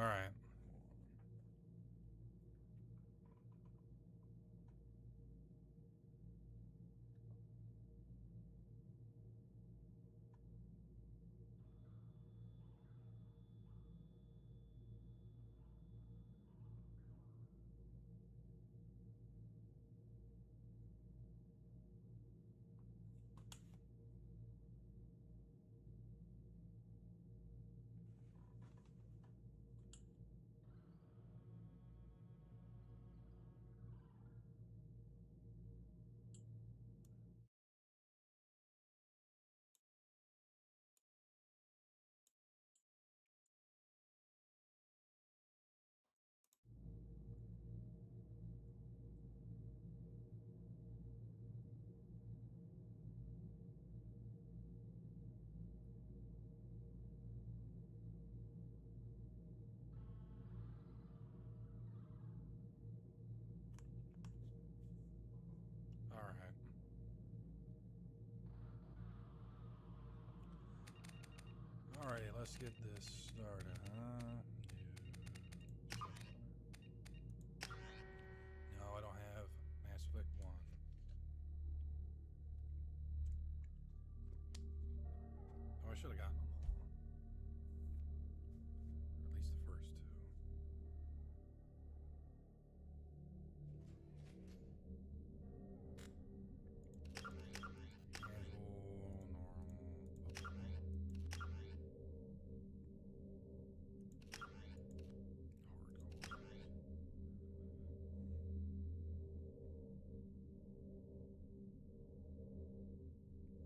Alright. Alright. Alright, let's get this started, huh? No, I don't have Mass Effect 1. Oh, I should have gotten them all. Or at least the first two. Casual, normal, hardcore.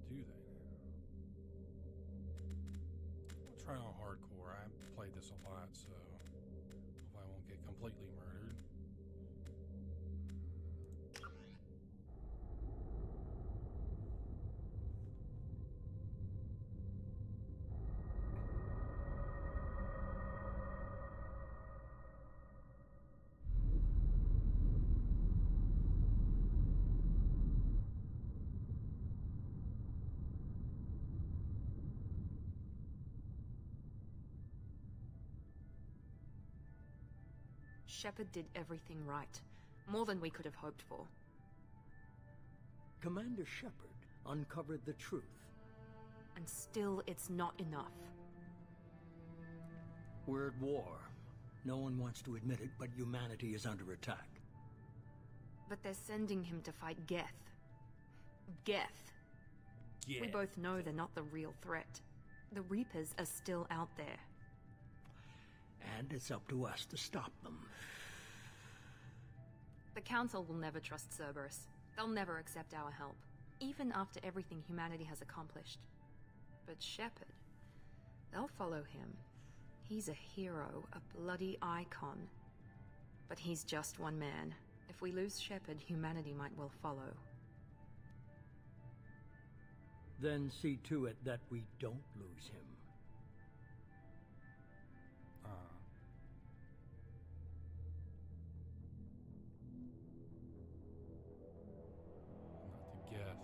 Do they now? I'll try on hardcore. I played this a lot, so hope I won't get completely murdered. Shepard did everything right. More than we could have hoped for. Commander Shepard uncovered the truth. And still, it's not enough. We're at war. No one wants to admit it, but humanity is under attack. But they're sending him to fight Geth. Geth. Yeah. We both know they're not the real threat. The Reapers are still out there. And it's up to us to stop them. The Council will never trust Cerberus. They'll never accept our help, even after everything humanity has accomplished. But Shepard, they'll follow him. He's a hero, a bloody icon. But he's just one man. If we lose Shepard, humanity might well follow. Then see to it that we don't lose him. Not to Geth.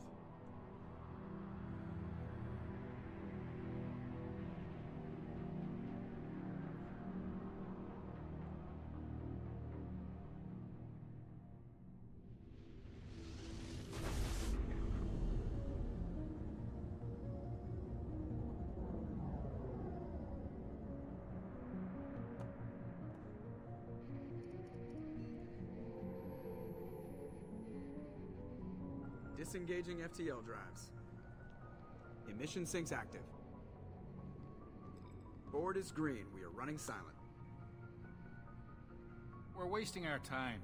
Disengaging FTL drives. Emission sinks active. Board is green. We are running silent. We're wasting our time.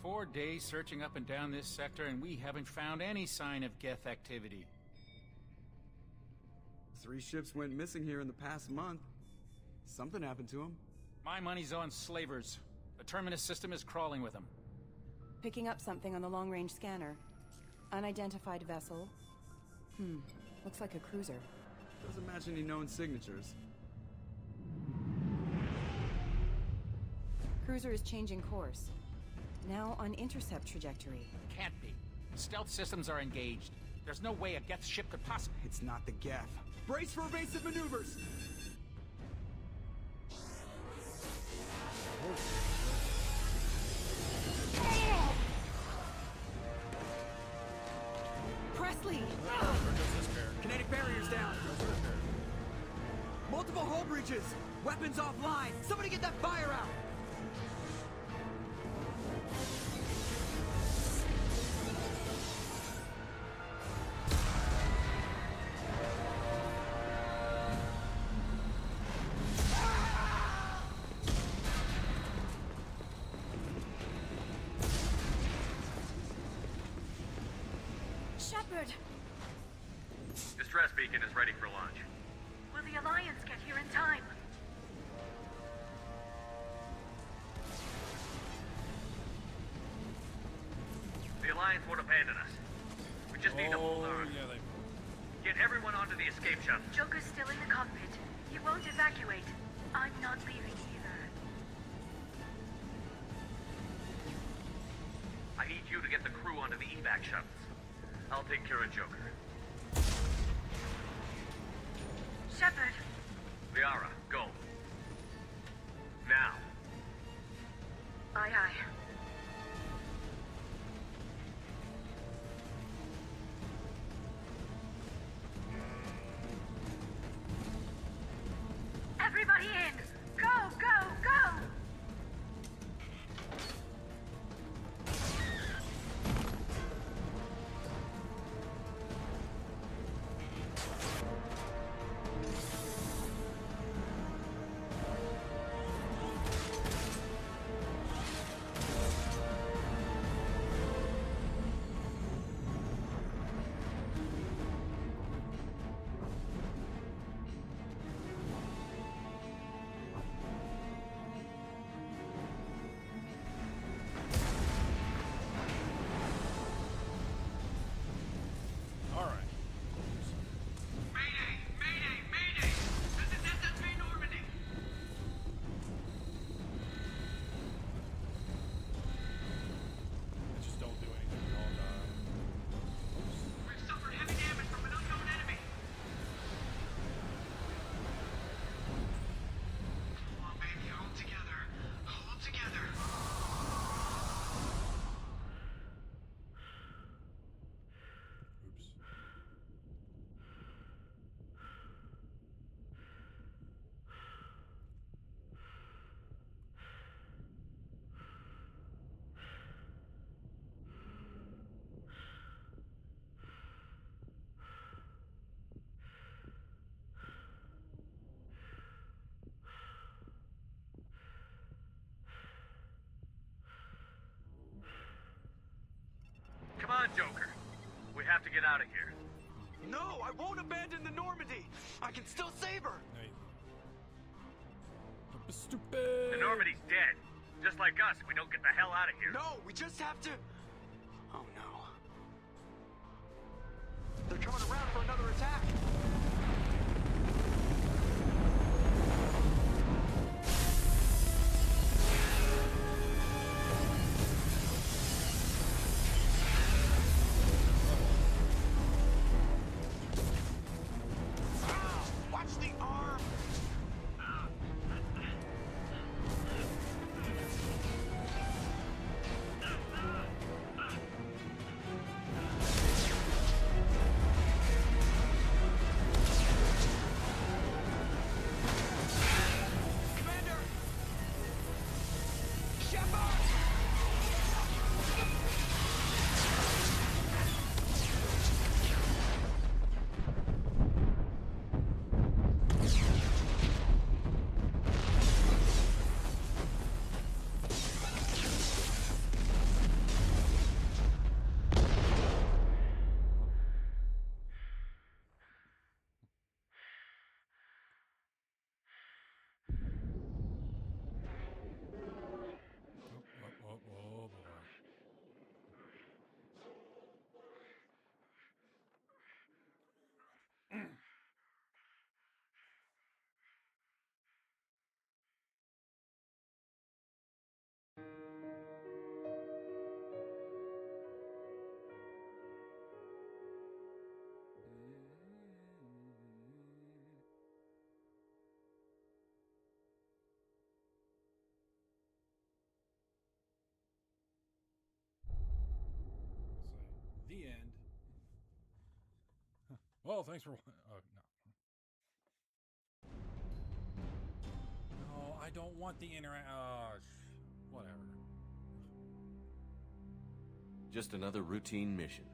4 days searching up and down this sector, and we haven't found any sign of Geth activity. 3 ships went missing here in the past month. Something happened to them. My money's on slavers. The Terminus system is crawling with them. Picking up something on the long-range scanner. Unidentified vessel. Looks like a cruiser. Doesn't match any known signatures. Cruiser is changing course. Now on intercept trajectory. Can't be. Stealth systems are engaged. There's no way a Geth ship could possibly... It's not the Geth. Brace for evasive maneuvers! Kinetic barriers down. Multiple hull breaches. Weapons offline. Somebody get that fire out. Shepard! Distress beacon is ready for launch. Will the Alliance get here in time? The Alliance won't abandon us. We just need to hold on. Yeah, they. Get everyone onto the escape shuttle. Joker's still in the cockpit. He won't evacuate. I'm not leaving either. I need you to get the crew onto the evac shuttles. I'll take care of Joker. Shepard! Liara, go. Now. Aye, aye. Everybody in! Go, go, go! All right. Mayday! Mayday! Mayday! This is SSV Normandy! They just don't do anything at all. We've suffered heavy damage from an unknown enemy. Come on, baby. Hold together. Hold together. Oops. Come on, Joker. We have to get out of here. No, I won't abandon the Normandy. I can still save her. Hey. Don't be stupid. The Normandy's dead. Just like us if we don't get the hell out of here. No, we just have to... Oh, no. They're coming around for another attack. Ow! Watch the arm! Commander! Shepard! Oh, boy. The end. Well, thanks for. Oh, no. No, I don't want the whatever. Just another routine mission.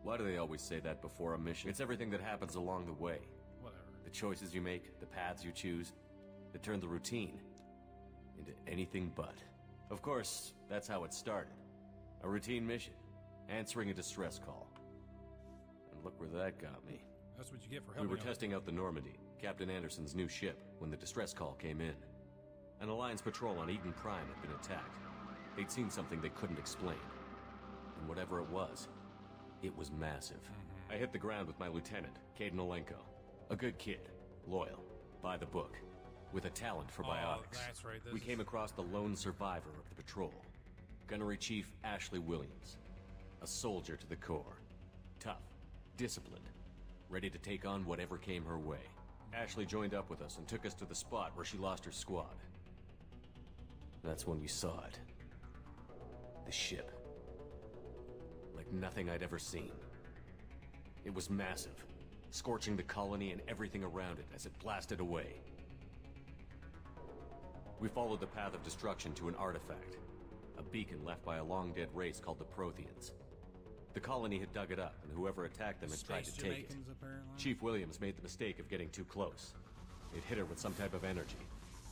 Why do they always say that before a mission? It's everything that happens along the way. Whatever. The choices you make, the paths you choose, that turn the routine into anything but. Of course, that's how it started. A routine mission, answering a distress call. And look where that got me. That's what you get for We helping were testing out the Normandy, Captain Anderson's new ship, when the distress call came in. An Alliance patrol on Eden Prime had been attacked. They'd seen something they couldn't explain. And whatever it was massive. I hit the ground with my lieutenant, Caden Olenko. A good kid, loyal, by the book, with a talent for biotics. That's right. We came across the lone survivor of the patrol, Gunnery Chief Ashley Williams. A soldier to the core. Tough, disciplined, ready to take on whatever came her way. Ashley joined up with us and took us to the spot where she lost her squad. That's when we saw it. The ship. Like nothing I'd ever seen. It was massive, scorching the colony and everything around it as it blasted away. We followed the path of destruction to an artifact, a beacon left by a long-dead race called the Protheans. The colony had dug it up, and whoever attacked them had tried to take it. Apparently. Chief Williams made the mistake of getting too close. It hit her with some type of energy.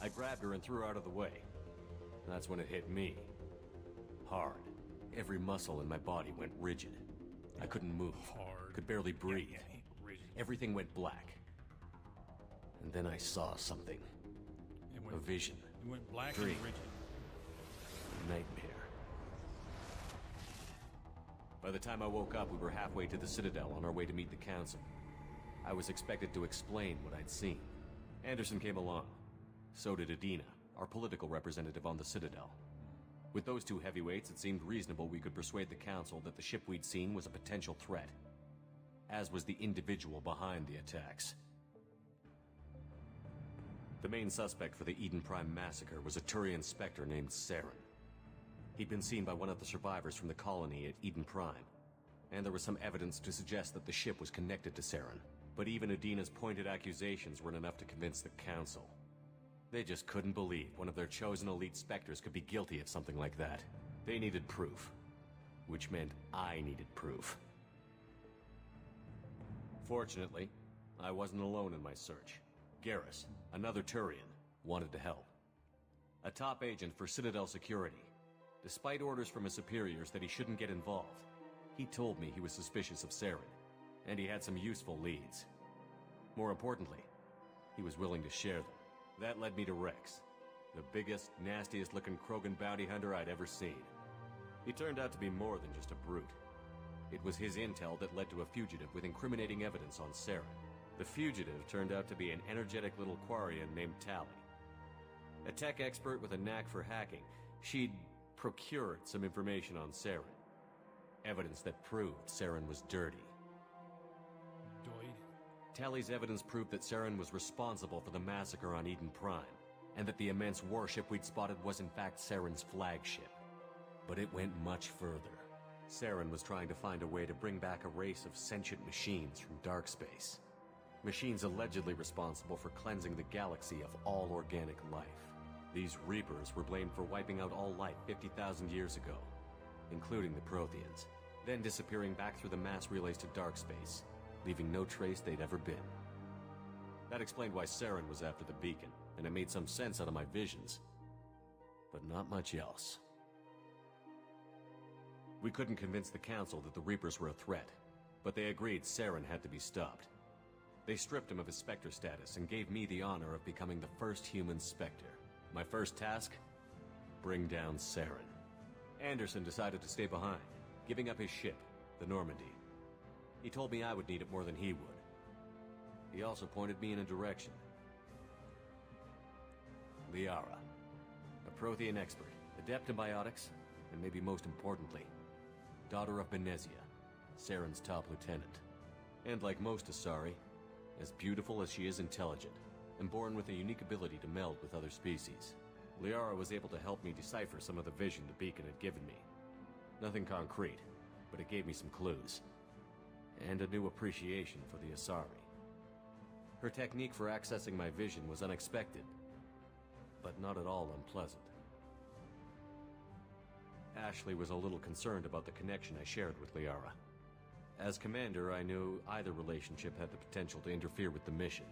I grabbed her and threw her out of the way. That's when it hit me. Hard. Every muscle in my body went rigid. I couldn't move. Hard. Could barely breathe. Rigid. Everything went black. And then I saw something. A vision. It went black Dream. and rigid. Nightmare. By the time I woke up, we were halfway to the Citadel on our way to meet the Council. I was expected to explain what I'd seen. Anderson came along. So did Adina, our political representative on the Citadel. With those two heavyweights, it seemed reasonable we could persuade the Council that the ship we'd seen was a potential threat. As was the individual behind the attacks. The main suspect for the Eden Prime massacre was a Turian Spectre named Saren. He'd been seen by one of the survivors from the colony at Eden Prime, and there was some evidence to suggest that the ship was connected to Saren. But even Adina's pointed accusations weren't enough to convince the Council. They just couldn't believe one of their chosen elite Spectres could be guilty of something like that. They needed proof. Which meant I needed proof. Fortunately, I wasn't alone in my search. Garrus, another Turian, wanted to help. A top agent for Citadel Security. Despite orders from his superiors that he shouldn't get involved, he told me he was suspicious of Saren, and he had some useful leads. More importantly, he was willing to share them. That led me to Rex, the biggest, nastiest-looking Krogan bounty hunter I'd ever seen. He turned out to be more than just a brute. It was his intel that led to a fugitive with incriminating evidence on Saren. The fugitive turned out to be an energetic little Quarian named Tally. A tech expert with a knack for hacking, she'd procured some information on Saren. Evidence that proved Saren was dirty. Tally's evidence proved that Saren was responsible for the massacre on Eden Prime, and that the immense warship we'd spotted was in fact Saren's flagship. But it went much further. Saren was trying to find a way to bring back a race of sentient machines from dark space. Machines allegedly responsible for cleansing the galaxy of all organic life. These Reapers were blamed for wiping out all life 50,000 years ago, including the Protheans, then disappearing back through the mass relays to dark space, leaving no trace they'd ever been. That explained why Saren was after the beacon, and it made some sense out of my visions. But not much else. We couldn't convince the Council that the Reapers were a threat, but they agreed Saren had to be stopped. They stripped him of his Spectre status and gave me the honor of becoming the first human Spectre. My first task? Bring down Saren. Anderson decided to stay behind, giving up his ship, the Normandy. He told me I would need it more than he would. He also pointed me in a direction. Liara, a Prothean expert, adept in biotics, and maybe most importantly, daughter of Benezia, Saren's top lieutenant. And like most Asari, as beautiful as she is intelligent, and born with a unique ability to meld with other species. Liara was able to help me decipher some of the vision the beacon had given me. Nothing concrete, but it gave me some clues. and a new appreciation for the Asari. Her technique for accessing my vision was unexpected, but not at all unpleasant. Ashley was a little concerned about the connection I shared with Liara. As commander, I knew either relationship had the potential to interfere with the mission.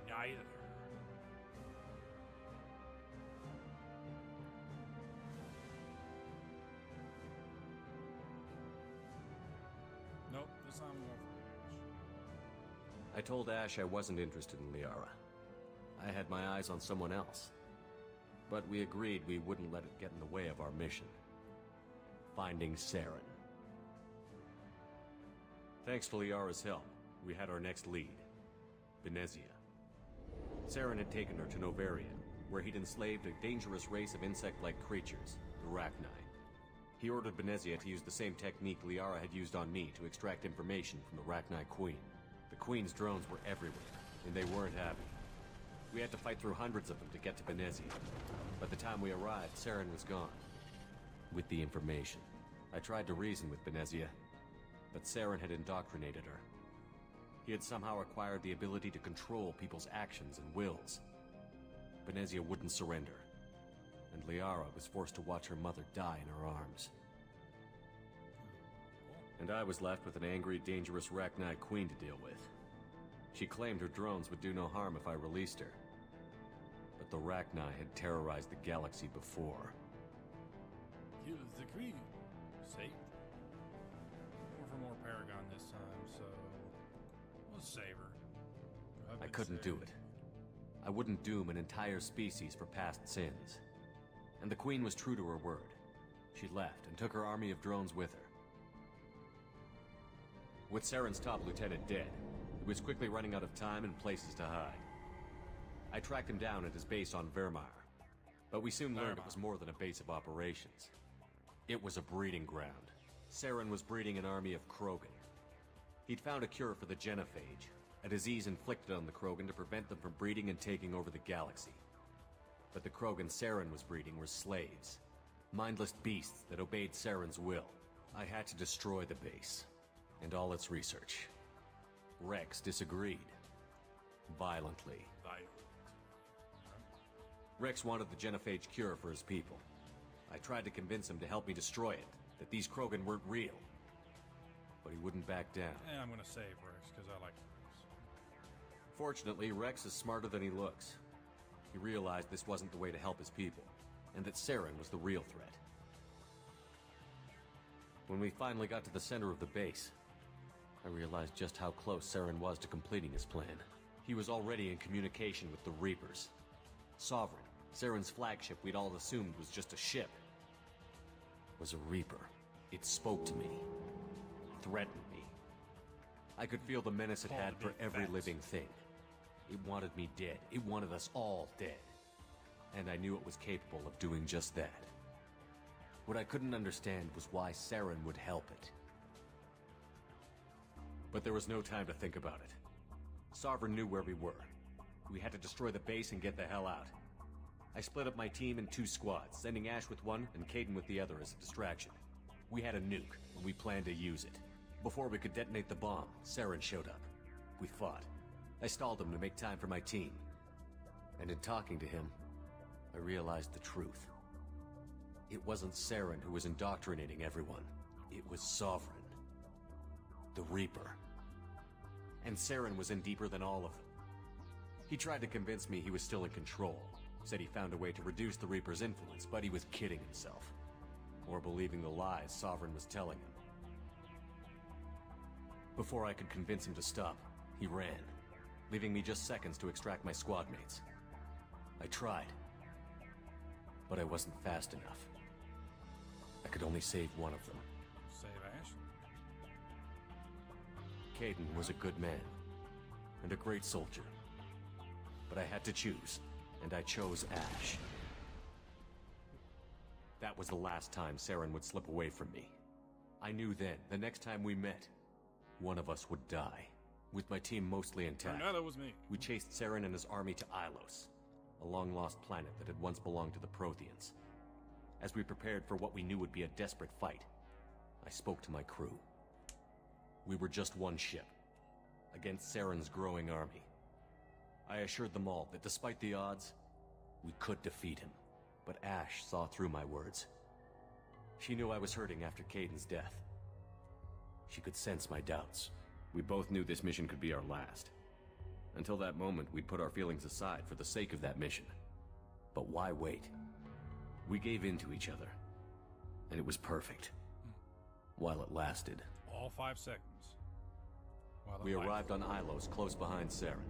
Neither. Nope, this time I'm going for Ash. I told Ash I wasn't interested in Liara. I had my eyes on someone else. But we agreed we wouldn't let it get in the way of our mission. Finding Saren. Thanks to Liara's help, we had our next lead. W.M.S.A. Saren had taken her to Novaria, where he'd enslaved a dangerous race of insect-like creatures, the Rachni. He ordered W.M.S.A. to use the same technique Liara had used on me to extract information from the Rachni Queen. The Queen's drones were everywhere, and they weren't happy. We had to fight through hundreds of them to get to W.M.S.A. By the time we arrived, Saren was gone. With the information, I tried to reason with W.M.S.A., but Saren had indoctrinated her. He had somehow acquired the ability to control people's actions and wills. W.M.S.A. wouldn't surrender, and Liara was forced to watch her mother die in her arms. And I was left with an angry, dangerous Rachni Queen to deal with. She claimed her drones would do no harm if I released her. But the Rachni had terrorized the galaxy before. Kill the Queen. Safe. Going for more Paragon this time, so we'll save her. I couldn't do it. I wouldn't doom an entire species for past sins. And the Queen was true to her word. She left and took her army of drones with her. With Saren's top lieutenant dead, he was quickly running out of time and places to hide. I tracked him down at his base on Vermeer, but we soon learned it was more than a base of operations. It was a breeding ground. Saren was breeding an army of Krogan. He'd found a cure for the genophage, a disease inflicted on the Krogan to prevent them from breeding and taking over the galaxy. But the Krogan Saren was breeding were slaves, mindless beasts that obeyed Saren's will. I had to destroy the base, and all its research. Rex disagreed. Violently. Rex wanted the genophage cure for his people. I tried to convince him to help me destroy it, that these Krogan weren't real. But he wouldn't back down. And I'm gonna save Rex, because I like Rex. Fortunately, Rex is smarter than he looks. He realized this wasn't the way to help his people, and that Saren was the real threat. When we finally got to the center of the base, I realized just how close Saren was to completing his plan. He was already in communication with the Reapers. Sovereign, Saren's flagship we'd all assumed was just a ship, was a Reaper. It spoke to me. Threatened me. I could feel the menace it had for every living thing. It wanted me dead. It wanted us all dead. And I knew it was capable of doing just that. What I couldn't understand was why Saren would help it. But there was no time to think about it. Sovereign knew where we were. We had to destroy the base and get the hell out. I split up my team in 2 squads, sending Ash with one and Caden with the other as a distraction. We had a nuke, and we planned to use it. Before we could detonate the bomb, Saren showed up. We fought. I stalled him to make time for my team. And in talking to him, I realized the truth. It wasn't Saren who was indoctrinating everyone. It was Sovereign. The Reaper. And Saren was in deeper than all of them. He tried to convince me he was still in control. Said he found a way to reduce the Reaper's influence, but he was kidding himself. Or believing the lies Sovereign was telling him. Before I could convince him to stop, he ran, leaving me just seconds to extract my squad mates. I tried, but I wasn't fast enough. I could only save one of them. Save Ash? Caden was a good man, and a great soldier. But I had to choose, and I chose Ash. That was the last time Saren would slip away from me. I knew then, the next time we met, one of us would die. With my team mostly intact, No, that was me. we chased Saren and his army to Ilos, a long-lost planet that had once belonged to the Protheans. As we prepared for what we knew would be a desperate fight, I spoke to my crew. We were just one ship, against Saren's growing army. I assured them all that despite the odds, we could defeat him. But Ash saw through my words. She knew I was hurting after Caden's death. She could sense my doubts. We both knew this mission could be our last. Until that moment, we'd put our feelings aside for the sake of that mission. But why wait? We gave in to each other, and it was perfect. While it lasted. All 5 seconds. We arrived on Ilos, close behind Saren.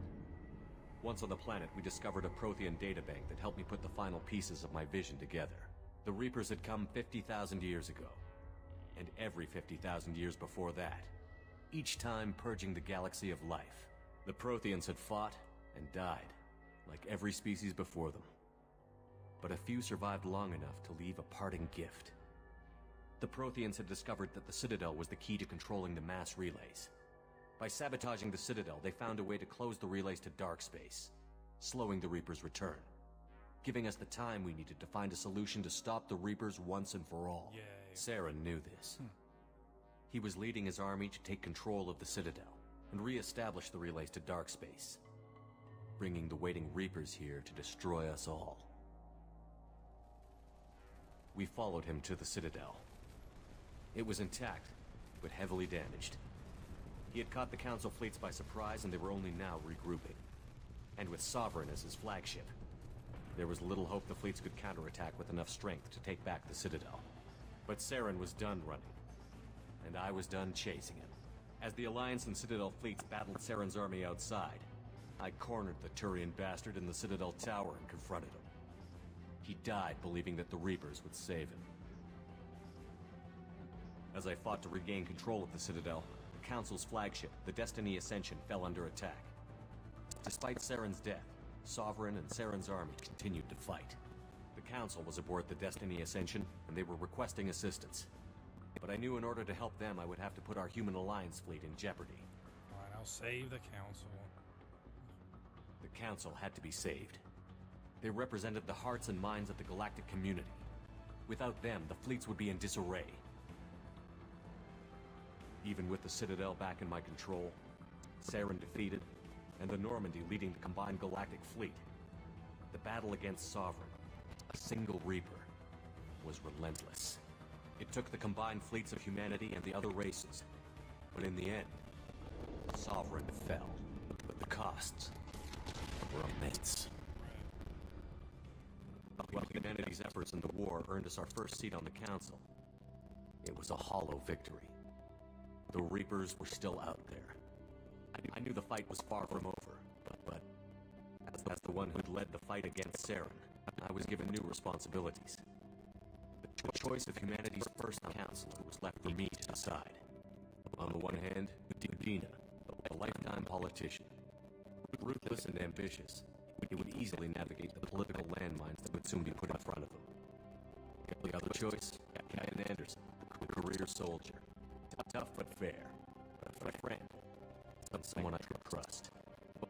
Once on the planet, we discovered a Prothean databank that helped me put the final pieces of my vision together. The Reapers had come 50,000 years ago, and every 50,000 years before that, each time purging the galaxy of life. The Protheans had fought and died, like every species before them. But a few survived long enough to leave a parting gift. The Protheans had discovered that the Citadel was the key to controlling the mass relays. By sabotaging the Citadel, they found a way to close the relays to dark space, slowing the Reapers' return, giving us the time we needed to find a solution to stop the Reapers once and for all. Yay. Saren knew this. He was leading his army to take control of the Citadel and re-establish the relays to dark space, bringing the waiting Reapers here to destroy us all. We followed him to the Citadel. It was intact, but heavily damaged. He had caught the Council fleets by surprise, and they were only now regrouping. And with Sovereign as his flagship, there was little hope the fleets could counterattack with enough strength to take back the Citadel. But Saren was done running, and I was done chasing him. As the Alliance and Citadel fleets battled Saren's army outside, I cornered the Turian bastard in the Citadel tower and confronted him. He died believing that the Reapers would save him. As I fought to regain control of the Citadel, the Council's flagship, the Destiny Ascension, fell under attack. Despite Saren's death, Sovereign and Saren's army continued to fight. The Council was aboard the Destiny Ascension, and they were requesting assistance. But I knew in order to help them, I would have to put our human alliance fleet in jeopardy. Alright, I'll save the Council. The Council had to be saved. They represented the hearts and minds of the galactic community. Without them, the fleets would be in disarray. Even with the Citadel back in my control, Saren defeated, and the Normandy leading the combined galactic fleet, the battle against Sovereign, a single Reaper, was relentless. It took the combined fleets of humanity and the other races, but in the end, Sovereign fell. But the costs were immense. While humanity's efforts in the war earned us our first seat on the Council, it was a hollow victory. The Reapers were still out there. I knew the fight was far from over, but as the one who'd led the fight against Saren, I was given new responsibilities. The choice of humanity's first counselor was left for me to decide. On the one hand, Udina, a lifetime politician. Ruthless and ambitious, he would easily navigate the political landmines that would soon be put in front of him. The other choice, Captain Anderson, a career soldier. Tough but fair, but a friend, someone I could trust.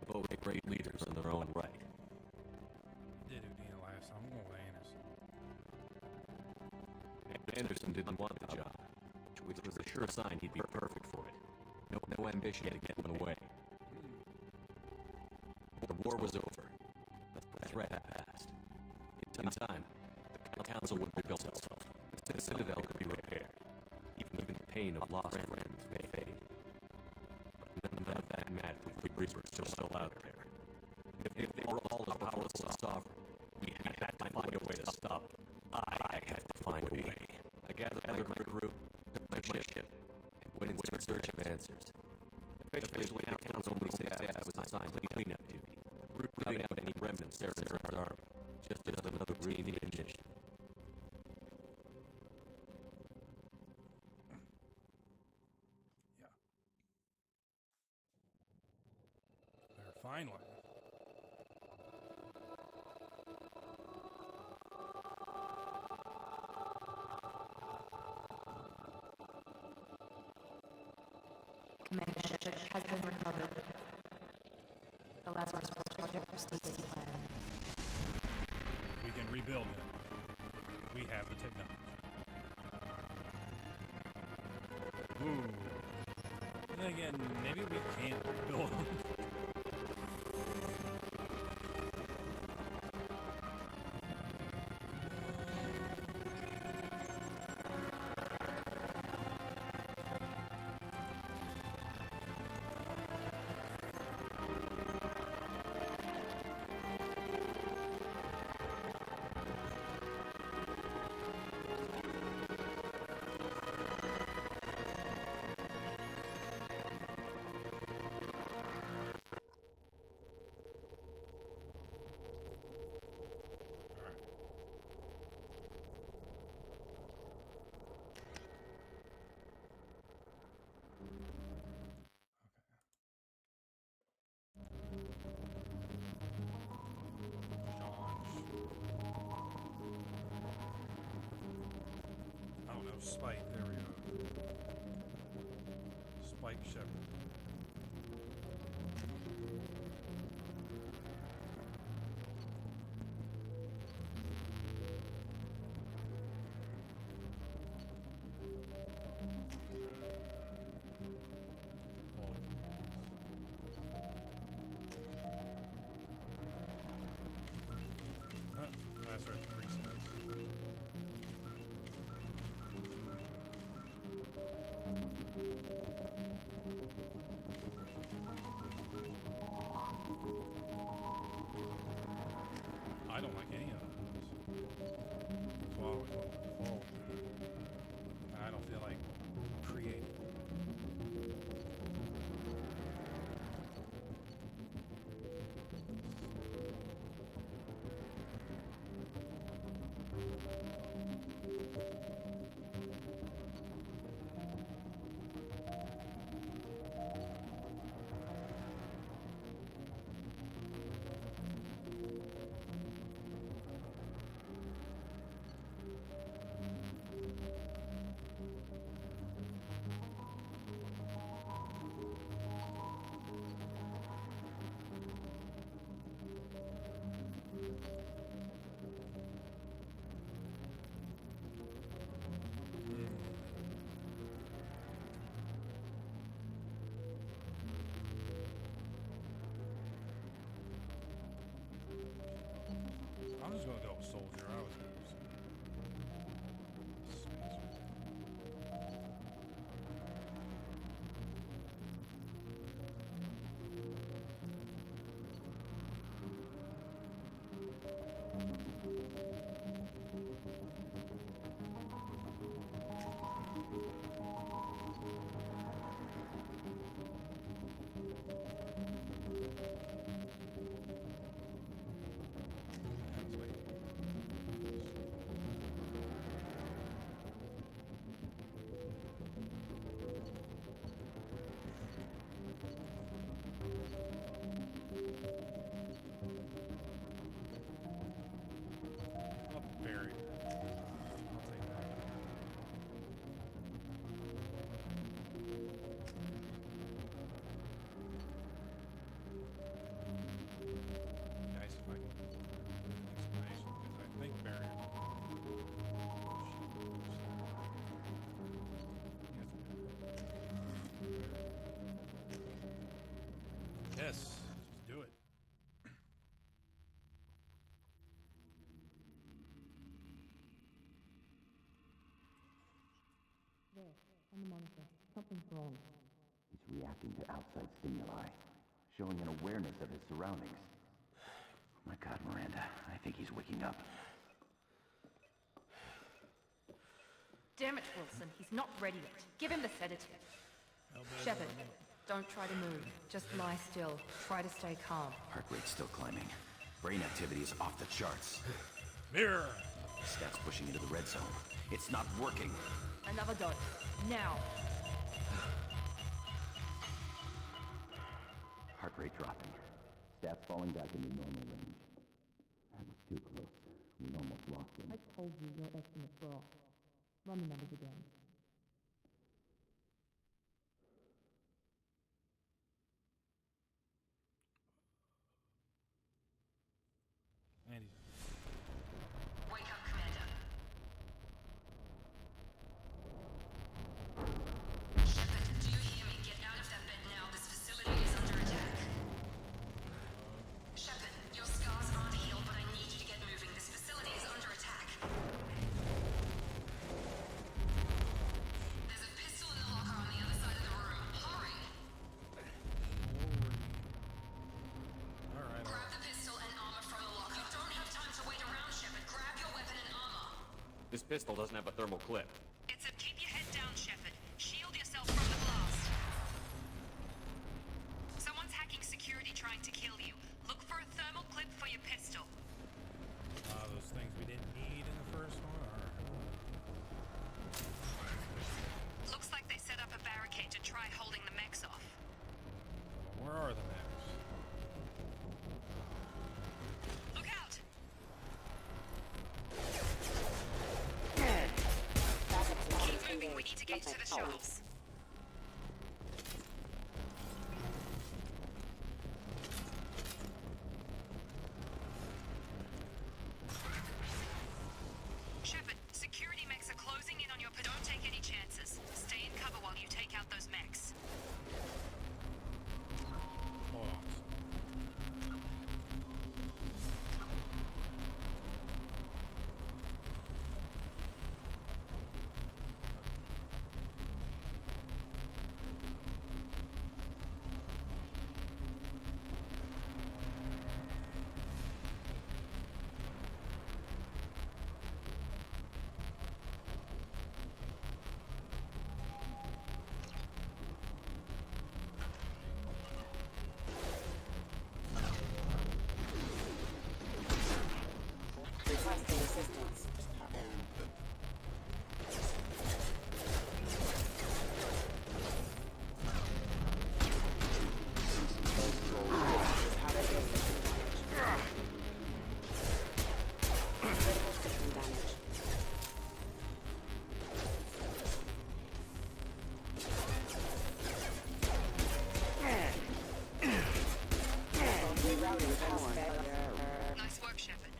Both great leaders in their own right. Did Udina last time? I'm going with Anderson. Anderson didn't want the job, which was a sure sign he'd be perfect for it. No ambition to get in the way. The war was over. The threat had passed. In time, the Council would rebuild itself. The Citadel could be repaired. Even the pain of lost friends may fade. But none of that mattered if the Reapers were still out there. If they were all as powerless as Sovereign, we had to find a way to stop them. I had to find a way. I gathered my crew, took my ship, and went in search of answers. Officially, the Council only staff was assigned to cleanup duty, rooting out any remnants there in our army. Just another green mission. Finally. Commander Shepard has been recovered. The Lazarus Project proceeds as planned. We can rebuild him. We have the technology. Ooh. Then again, maybe we can't rebuild him. I don't know, Spike, there we go. Spike Shepard. That's right, the presets. I don't like any of those. So I always want to default. I don't feel like creating. I'm just gonna go with soldier. I was gonna use barrier. I'll take that. Nice if I can get an explanation, because I think barrier. Yes, just do it. There, on the monitor. Something's wrong. He's reacting to outside stimuli, showing an awareness of his surroundings. Oh my God, Miranda. I think he's waking up. Damn it, Wilson. He's not ready yet. Give him the sedative. Shepard, don't try to move. Just lie still. Try to stay calm. Heart rate's still climbing. Brain activity is off the charts. Mirror! Stats pushing into the red zone. It's not working. Another dose. Now. Heart rate dropping. Shaft falling back into normal range. That was too close. We almost lost him. I told you your estimates were off. Run the numbers again. And he's... Wake up, Commander. Shepard, do you hear me? Get out of that bed now. This facility is under attack. Shepard, your scars aren't healed, but I need you to get moving. This facility is under attack. There's a pistol in the locker on the other side of the room. Hurry! Alright. Grab the pistol and armor from the locker. You don't have time to wait around, Shepard. Grab your weapon and armor. This pistol doesn't have a thermal clip. It's a keep your head down, Shepard. Shield yourself from the blast. Someone's hacking security trying to kill you. Look for a thermal clip for your pistol. Those things we didn't need in the first one? Looks like they set up a barricade to try holding the mechs off. Where are the mechs? Look out! Keep moving, we need to get to the shelves. Shepard, security mechs are closing in on your... Don't take any chances. Stay in cover while you take out those mechs. Hold on. Requesting assistance. Nice work, Shepard.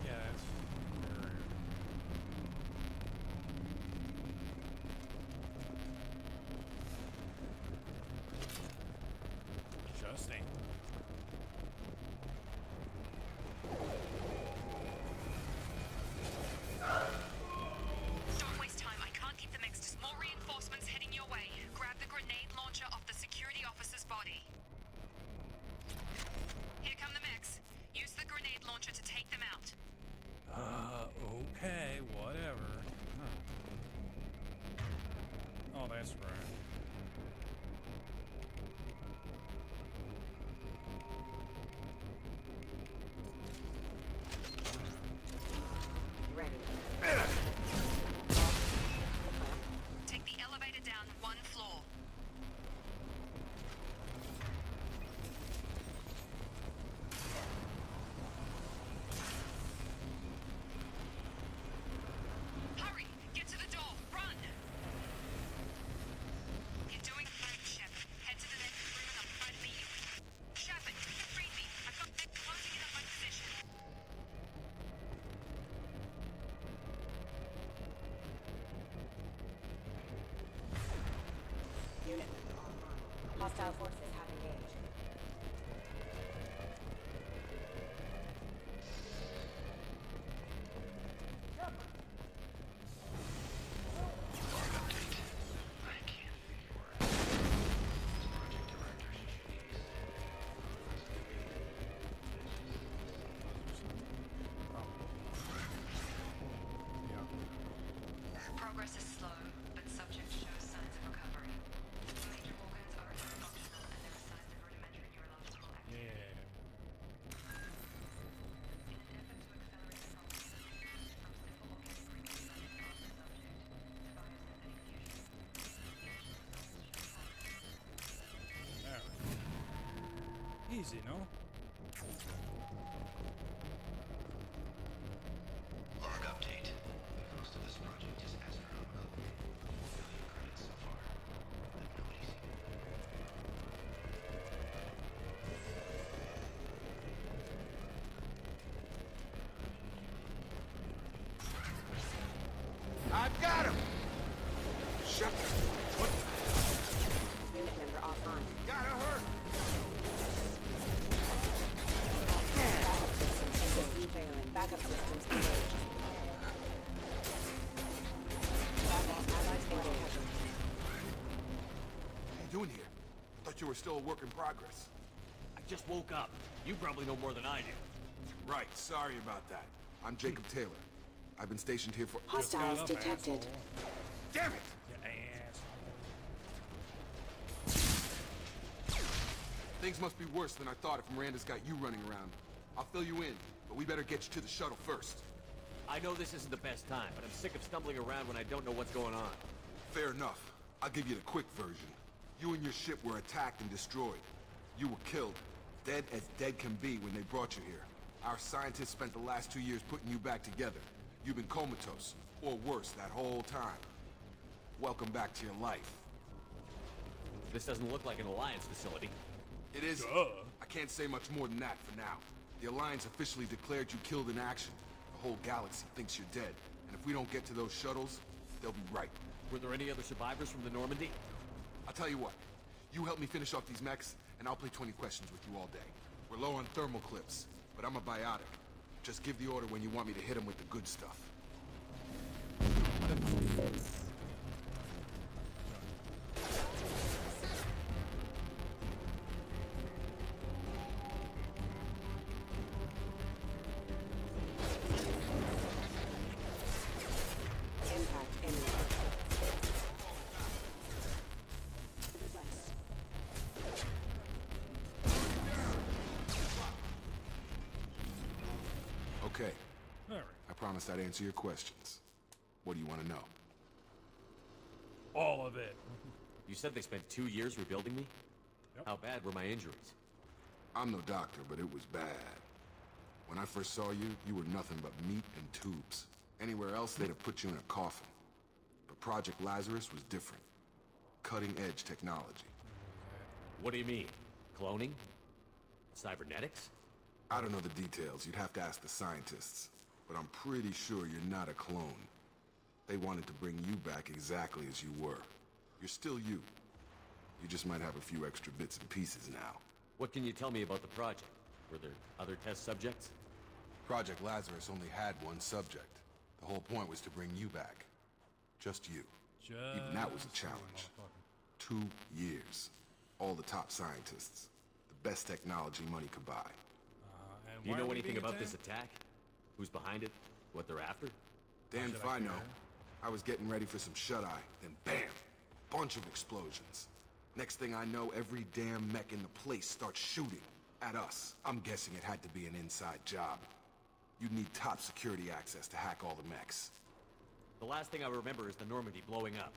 Yeah, that's... Interesting. Don't waste time. I can't keep the mechs. Just more reinforcements heading your way. Grab the grenade launcher off the security officer's body. Here come the mechs. Use the grenade launcher to take them out. Okay, whatever. Huh. Oh, that's right. easy, no? Log update. Most of this project is astronomical. 4 billion credits so far. But nobody's seen it. I've got him! Shut the... What? Unit member offline. Gotta hurt! Backup systems engaged. Allies engaged. What are you doing here? Thought you were still a work in progress. I just woke up. You probably know more than I do. Right, sorry about that. I'm Jacob Taylor. I've been stationed here for... Hostiles detected. Damn it! Things must be worse than I thought if Miranda's got you running around. I'll fill you in, but we better get you to the shuttle first. I know this isn't the best time, but I'm sick of stumbling around when I don't know what's going on. Fair enough. I'll give you the quick version. You and your ship were attacked and destroyed. You were killed. Dead as dead can be when they brought you here. Our scientists spent the last 2 years putting you back together. You've been comatose, or worse, that whole time. Welcome back to your life. This doesn't look like an Alliance facility. It is. Duh. I can't say much more than that for now. The Alliance officially declared you killed in action. The whole galaxy thinks you're dead. And if we don't get to those shuttles, they'll be right. Were there any other survivors from the Normandy? I'll tell you what. You help me finish off these mechs, and I'll play 20 questions with you all day. We're low on thermal clips, but I'm a biotic. Just give the order when you want me to hit them with the good stuff. Okay. All right. I promised I'd answer your questions. What do you want to know? All of it. You said they spent 2 years rebuilding me? Yep. How bad were my injuries? I'm no doctor, but it was bad. When I first saw you, you were nothing but meat and tubes. Anywhere else, they'd have put you in a coffin. But Project Lazarus was different. Cutting-edge technology. What do you mean? Cloning? Cybernetics? I don't know the details. You'd have to ask the scientists. But I'm pretty sure you're not a clone. They wanted to bring you back exactly as you were. You're still you. You just might have a few extra bits and pieces now. What can you tell me about the project? Were there other test subjects? Project Lazarus only had one subject. The whole point was to bring you back. Just you. Even that was a challenge. 2 years. All the top scientists. The best technology money could buy. Do you know anything about this attack? Who's behind it? What they're after? Damned if I know. I was getting ready for some shut-eye, then bam! Bunch of explosions. Next thing I know, every damn mech in the place starts shooting at us. I'm guessing it had to be an inside job. You'd need top security access to hack all the mechs. The last thing I remember is the Normandy blowing up.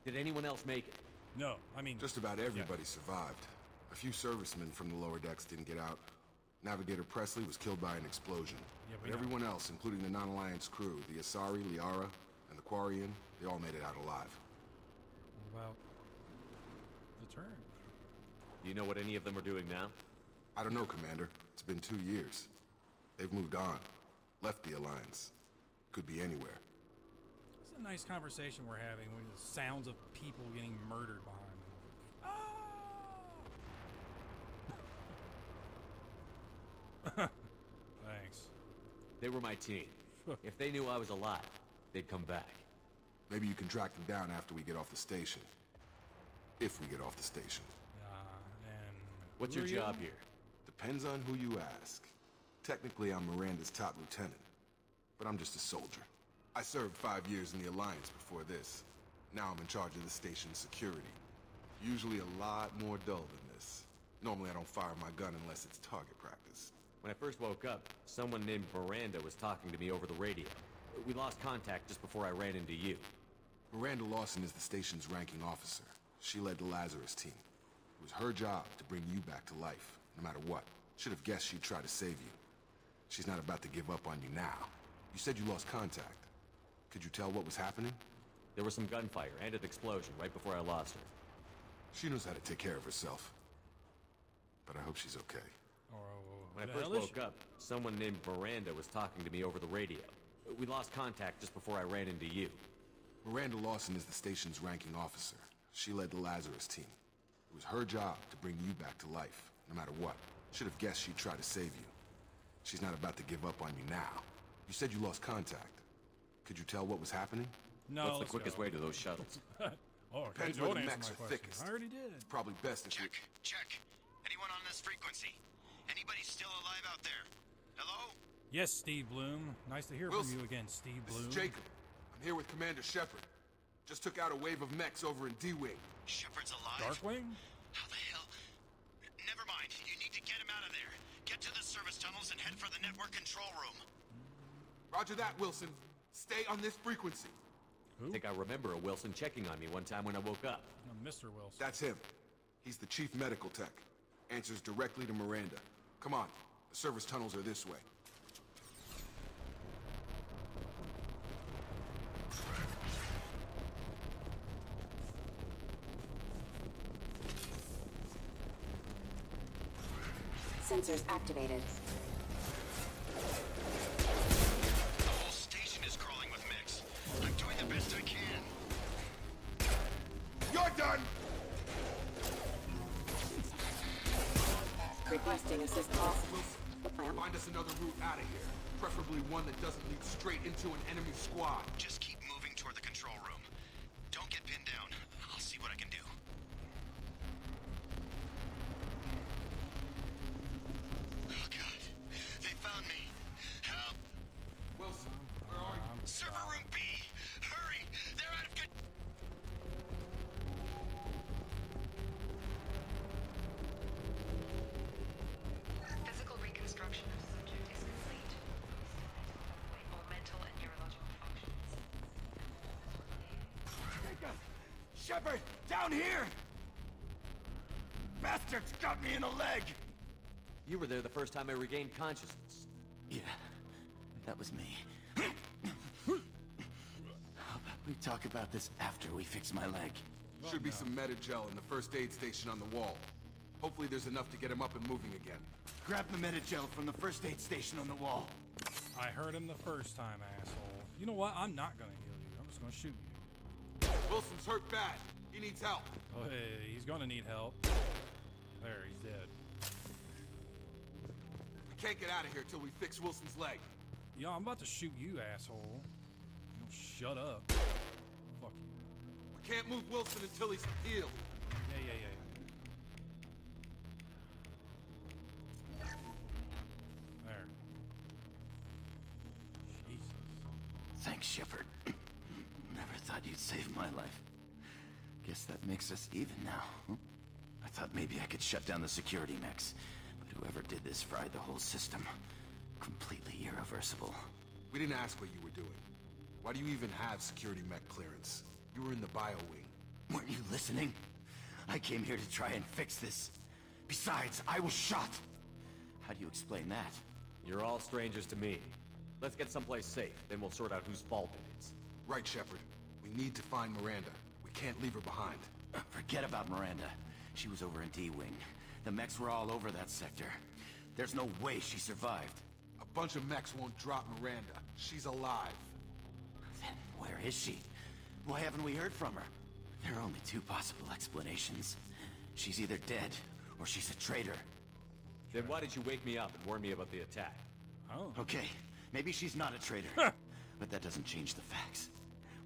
Did anyone else make it? No, I mean... Just about everybody survived. A few servicemen from the lower decks didn't get out. Navigator Presley was killed by an explosion. Yeah, but everyone else, including the non-Alliance crew, the Asari, Liara, and the Quarian, they all made it out alive. What about the turn? Do you know what any of them are doing now? I don't know, Commander. It's been 2 years. They've moved on. Left the Alliance. Could be anywhere. It's a nice conversation we're having with the sounds of people getting murdered behind me. Ah! Thanks. They were my team. If they knew I was alive, they'd come back. Maybe you can track them down after we get off the station. If we get off the station. And... What's your job here? Depends on who you ask. Technically, I'm Miranda's top lieutenant. But I'm just a soldier. I served 5 years in the Alliance before this. Now I'm in charge of the station's security. Usually a lot more dull than this. Normally I don't fire my gun unless it's target practice. When I first woke up, someone named Miranda was talking to me over the radio. We lost contact just before I ran into you. Miranda Lawson is the station's ranking officer. She led the Lazarus team. It was her job to bring you back to life. no matter what. Should have guessed she'd try to save you. She's not about to give up on you now. You said you lost contact. Could you tell what was happening? There was some gunfire and an explosion right before I lost her. She knows how to take care of herself. But I hope she's okay. When I first woke up, someone named Miranda was talking to me over the radio. We lost contact just before I ran into you. Miranda Lawson is the station's ranking officer. She led the Lazarus team. It was her job to bring you back to life, no matter what. Should have guessed she'd try to save you. She's not about to give up on you now. You said you lost contact. Could you tell what was happening? No. What's the quickest way to those shuttles? Depends where the mechs are thickest. I already did. It's probably best if Check. Anyone on this frequency? Anybody still alive out there? Hello? Yes, Steve Bloom. Nice to hear from you again, Steve Bloom. This is Jacob. I'm here with Commander Shepard. Just took out a wave of mechs over in D-Wing. Shepard's alive? Darkwing? How the hell? Never mind. You need to get him out of there. Get to the service tunnels and head for the network control room. Roger that, Wilson. Stay on this frequency. I think I remember a Wilson checking on me one time when I woke up. Mr. Wilson. That's him. He's the chief medical tech. Answers directly to Miranda. Come on. The service tunnels are this way. Sensors activated. The whole station is crawling with mechs. I'm doing the best I can. You're done! Requesting assistance. Find us another route out of here. Preferably one that doesn't lead straight into an enemy squad. Just keep moving toward the control room. Don't get pinned down. I'll see what I can do. Oh, God. They found me. Help! Wilson, where are you? Server room B! Hurry! They're out of good... Physical reconstruction of subject is complete. All mental and neurological functions. Shepard! Down here! Bastards got me in the leg! You were there the first time I regained consciousness. Yeah, that was me. How about we talk about this after we fix my leg? Should be some Metagel in the first aid station on the wall. Hopefully there's enough to get him up and moving again. Grab the Metagel from the first aid station on the wall. I heard him the first time, asshole. You know what? I'm not gonna heal you. I'm just gonna shoot you. Wilson's hurt bad. He needs help. Oh, hey, he's gonna need help. There, he's dead. We can't get out of here till we fix Wilson's leg. Yo, I'm about to shoot you, asshole. You don't shut up. Fuck you. We can't move Wilson until he's healed. Yeah. There. Jesus. Thanks, Shepard. Never thought you'd save my life. Guess that makes us even now. Huh? I thought maybe I could shut down the security mechs, but whoever did this fried the whole system. Completely irreversible. We didn't ask what you were doing. Why do you even have security mech clearance? You were in the bio wing. Weren't you listening? I came here to try and fix this. Besides, I was shot. How do you explain that? You're all strangers to me. Let's get someplace safe, then we'll sort out whose fault it is. Right, Shepard. We need to find Miranda. We can't leave her behind. Forget about Miranda. She was over in D-Wing. The mechs were all over that sector. There's no way she survived. A bunch of mechs won't drop Miranda. She's alive. Then where is she? Why haven't we heard from her? There are only two possible explanations. She's either dead, or she's a traitor. Then why did you wake me up and warn me about the attack? Oh. Okay, maybe she's not a traitor. But that doesn't change the facts.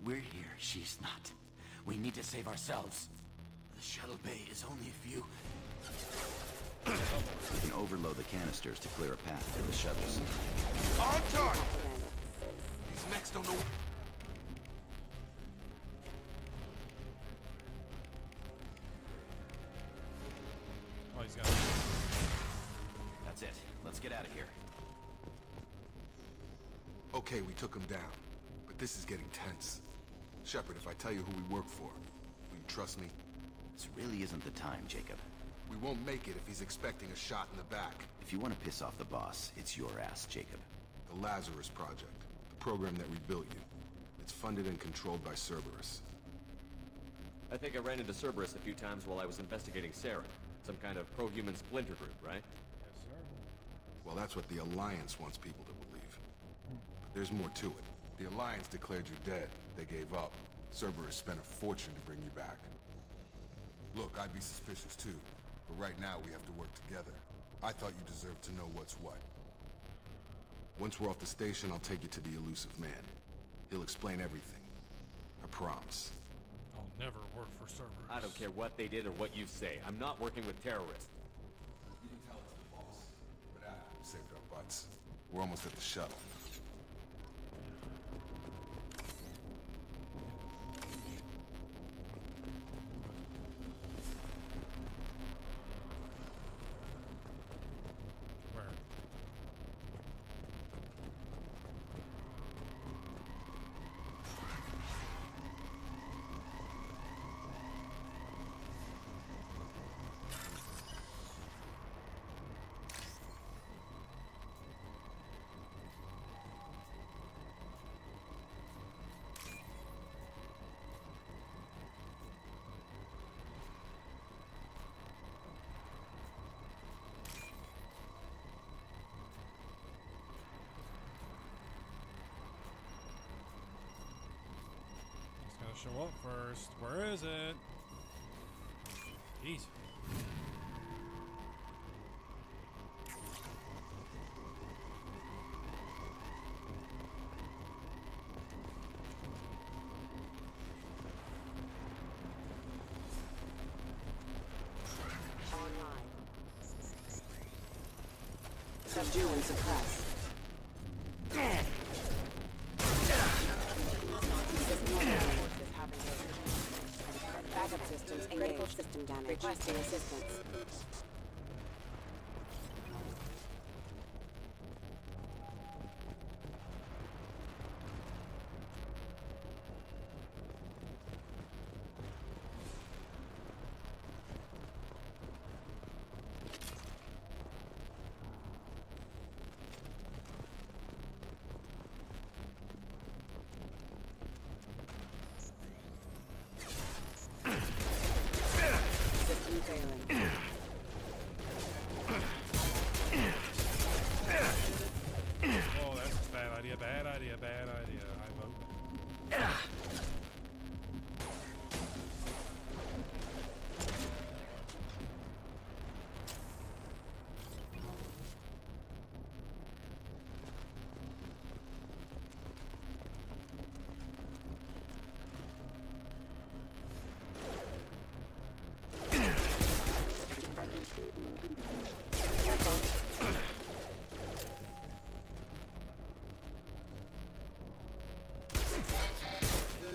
We're here, she's not. We need to save ourselves. The shuttle bay is only a few... We can overload the canisters to clear a path to the shuttles. On target! These mechs don't know... Oh, he's got... That's it. Let's get out of here. Okay, we took him down. But this is getting tense. Shepard, if I tell you who we work for, will you trust me? This really isn't the time, Jacob. We won't make it if he's expecting a shot in the back. If you want to piss off the boss, it's your ass, Jacob. The Lazarus Project, the program that rebuilt you. It's funded and controlled by Cerberus. I think I ran into Cerberus a few times while I was investigating Sarah. Some kind of pro-human splinter group, right? Yes, sir. Well, that's what the Alliance wants people to believe. But there's more to it. The Alliance declared you dead. They gave up. Cerberus spent a fortune to bring you back. Look, I'd be suspicious too. But right now, we have to work together. I thought you deserved to know what's what. Once we're off the station, I'll take you to the elusive man. He'll explain everything. I promise. I'll never work for Cerberus. I don't care what they did or what you say. I'm not working with terrorists. You can tell it to the boss. But after we've saved our butts. We're almost at the shuttle. Where? It's gonna show up first. Where is it? Jeez. Subdue and suppress. Backup systems engaged. Critical system damage. Requesting assistance. System failing. Oh, that's a bad idea, bad idea, bad idea. I vote.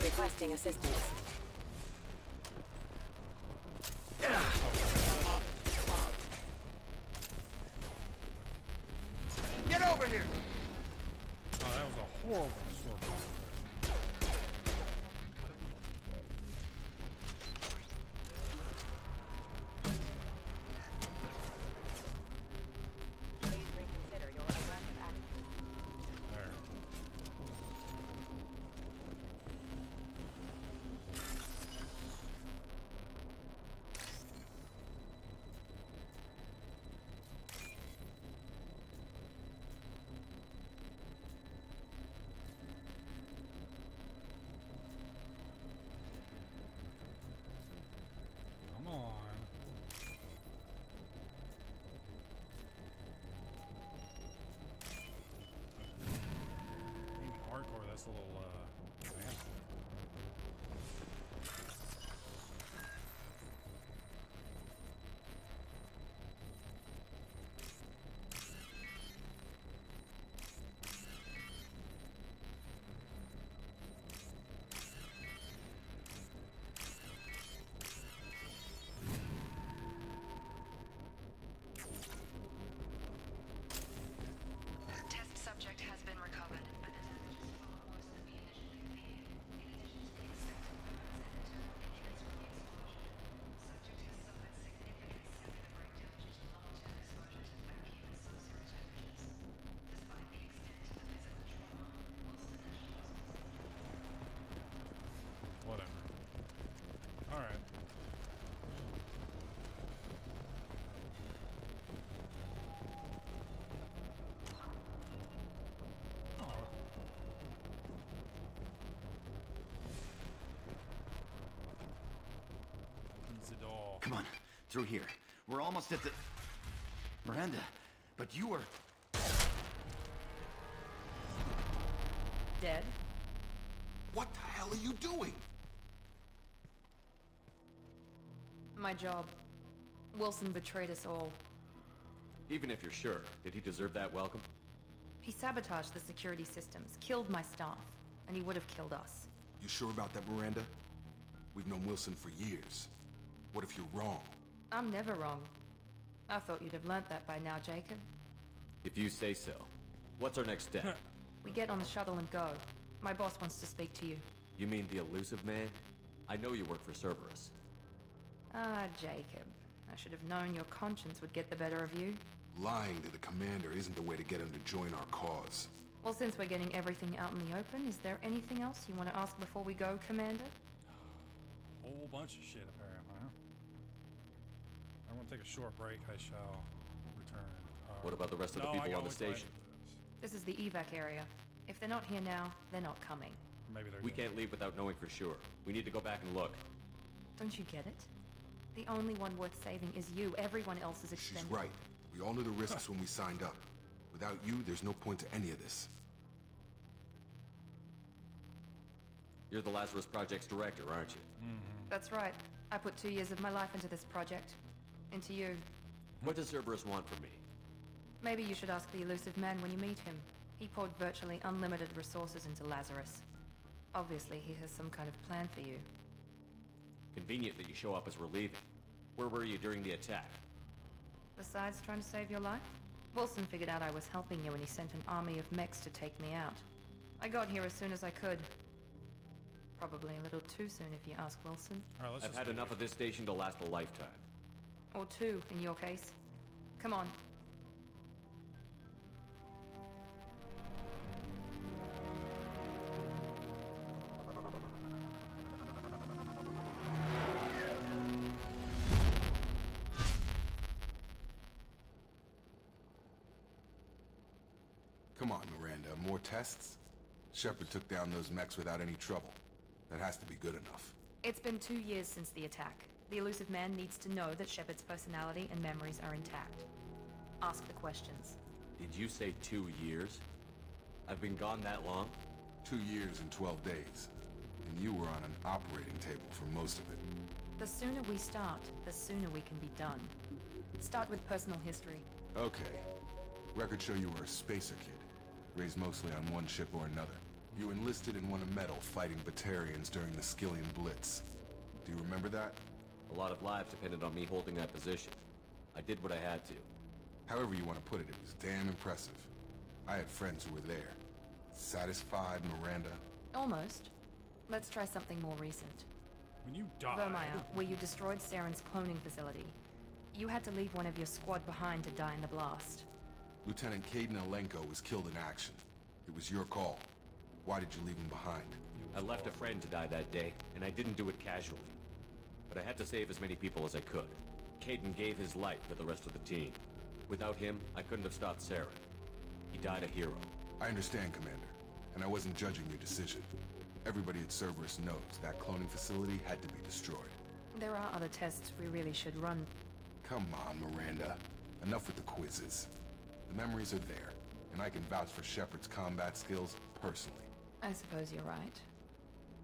Requesting assistance. Get over here! Oh, that was a horrible sword. Please reconsider your aggressive action. There. Come on. Maybe hardcore, that's a little, advanced. Test subject has been recovered, but the damage is far worse than we initially Come on, through here. We're almost at the... Miranda, but you are... Dead? What the hell are you doing? My job. Wilson betrayed us all. Even if you're sure, did he deserve that welcome? He sabotaged the security systems, killed my staff, and he would have killed us. You sure about that, Miranda? We've known Wilson for years. What if you're wrong? I'm never wrong. I thought you'd have learnt that by now, Jacob. If you say so. What's our next step? We get on the shuttle and go. My boss wants to speak to you. You mean the elusive man? I know you work for Cerberus. Ah, Jacob. I should have known your conscience would get the better of you. Lying to the commander isn't the way to get him to join our cause. Well, since we're getting everything out in the open, is there anything else you want to ask before we go, Commander? Whole bunch of shit, apparently, huh? I'm gonna take a short break. I shall return. What about the rest of the people on the station? This is the evac area. If they're not here now, they're not coming. Maybe they're We can't leave without knowing for sure. We need to go back and look. Don't you get it? The only one worth saving is you. Everyone else is expendable. She's right. We all knew the risks when we signed up. Without you, there's no point to any of this. You're the Lazarus Project's director, aren't you? That's right. I put 2 years of my life into this project. Into you. What does Cerberus want from me? Maybe you should ask the elusive man when you meet him. He poured virtually unlimited resources into Lazarus. Obviously, he has some kind of plan for you. Convenient that you show up as we're leaving. Where were you during the attack? Besides trying to save your life, Wilson figured out I was helping you and he sent an army of mechs to take me out. I got here as soon as I could. Probably a little too soon if you ask Wilson. I've had enough of this station to last a lifetime. Or 2, in your case. Come on. Come on, Miranda. More tests? Shepard took down those mechs without any trouble. That has to be good enough. It's been 2 years since the attack. The elusive man needs to know that Shepard's personality and memories are intact. Ask the questions. Did you say 2 years? I've been gone that long? 2 years and 12 days. And you were on an operating table for most of it. The sooner we start, the sooner we can be done. Start with personal history. Okay. Records show you were a spacer kid. Raised mostly on one ship or another. You enlisted and won a medal fighting Batarians during the Skillian Blitz. Do you remember that? A lot of lives depended on me holding that position. I did what I had to. However you want to put it, it was damn impressive. I had friends who were there. Satisfied, Miranda? Almost. Let's try something more recent. When you died... Vermeer, where you destroyed Saren's cloning facility. You had to leave one of your squad behind to die in the blast. Lieutenant Caden Alenko was killed in action. It was your call. Why did you leave him behind? I left a friend to die that day, and I didn't do it casually. But I had to save as many people as I could. Caden gave his life for the rest of the team. Without him, I couldn't have stopped Saren. He died a hero. I understand, Commander. And I wasn't judging your decision. Everybody at Cerberus knows that cloning facility had to be destroyed. There are other tests we really should run. Come on, Miranda. Enough with the quizzes. The memories are there, and I can vouch for Shepard's combat skills personally. I suppose you're right.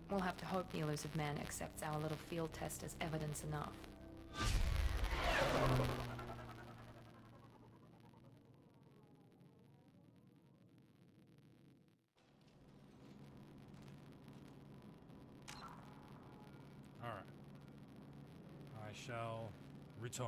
We'll have to hope the elusive man accepts our little field test as evidence enough. Alright. I shall return.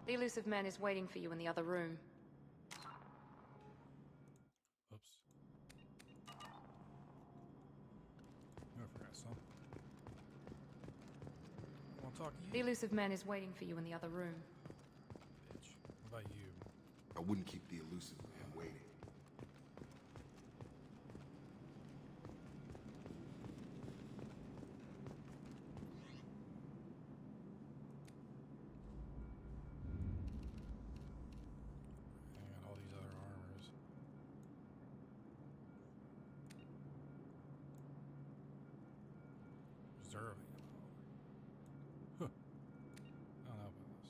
The elusive man is waiting for you in the other room. Oops. I forgot something. I want to talk to you. The elusive man is waiting for you in the other room. Bitch. What about you? I wouldn't keep the elusive man waiting. I got all these other armors. Reserve. Huh. I don't know about this.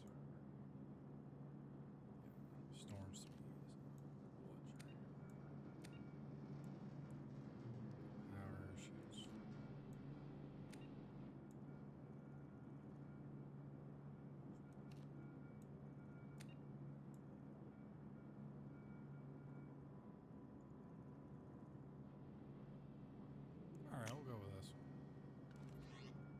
Storm speeds. Power shields. Alright, we'll go with this. Just keep that.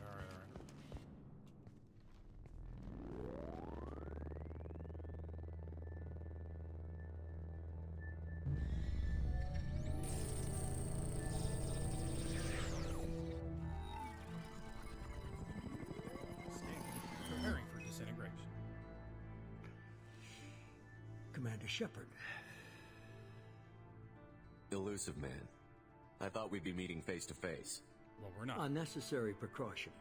Alright. Preparing for disintegration. Commander Shepard. Elusive man. I thought we'd be meeting face to face. Well, we're not. Unnecessary precaution.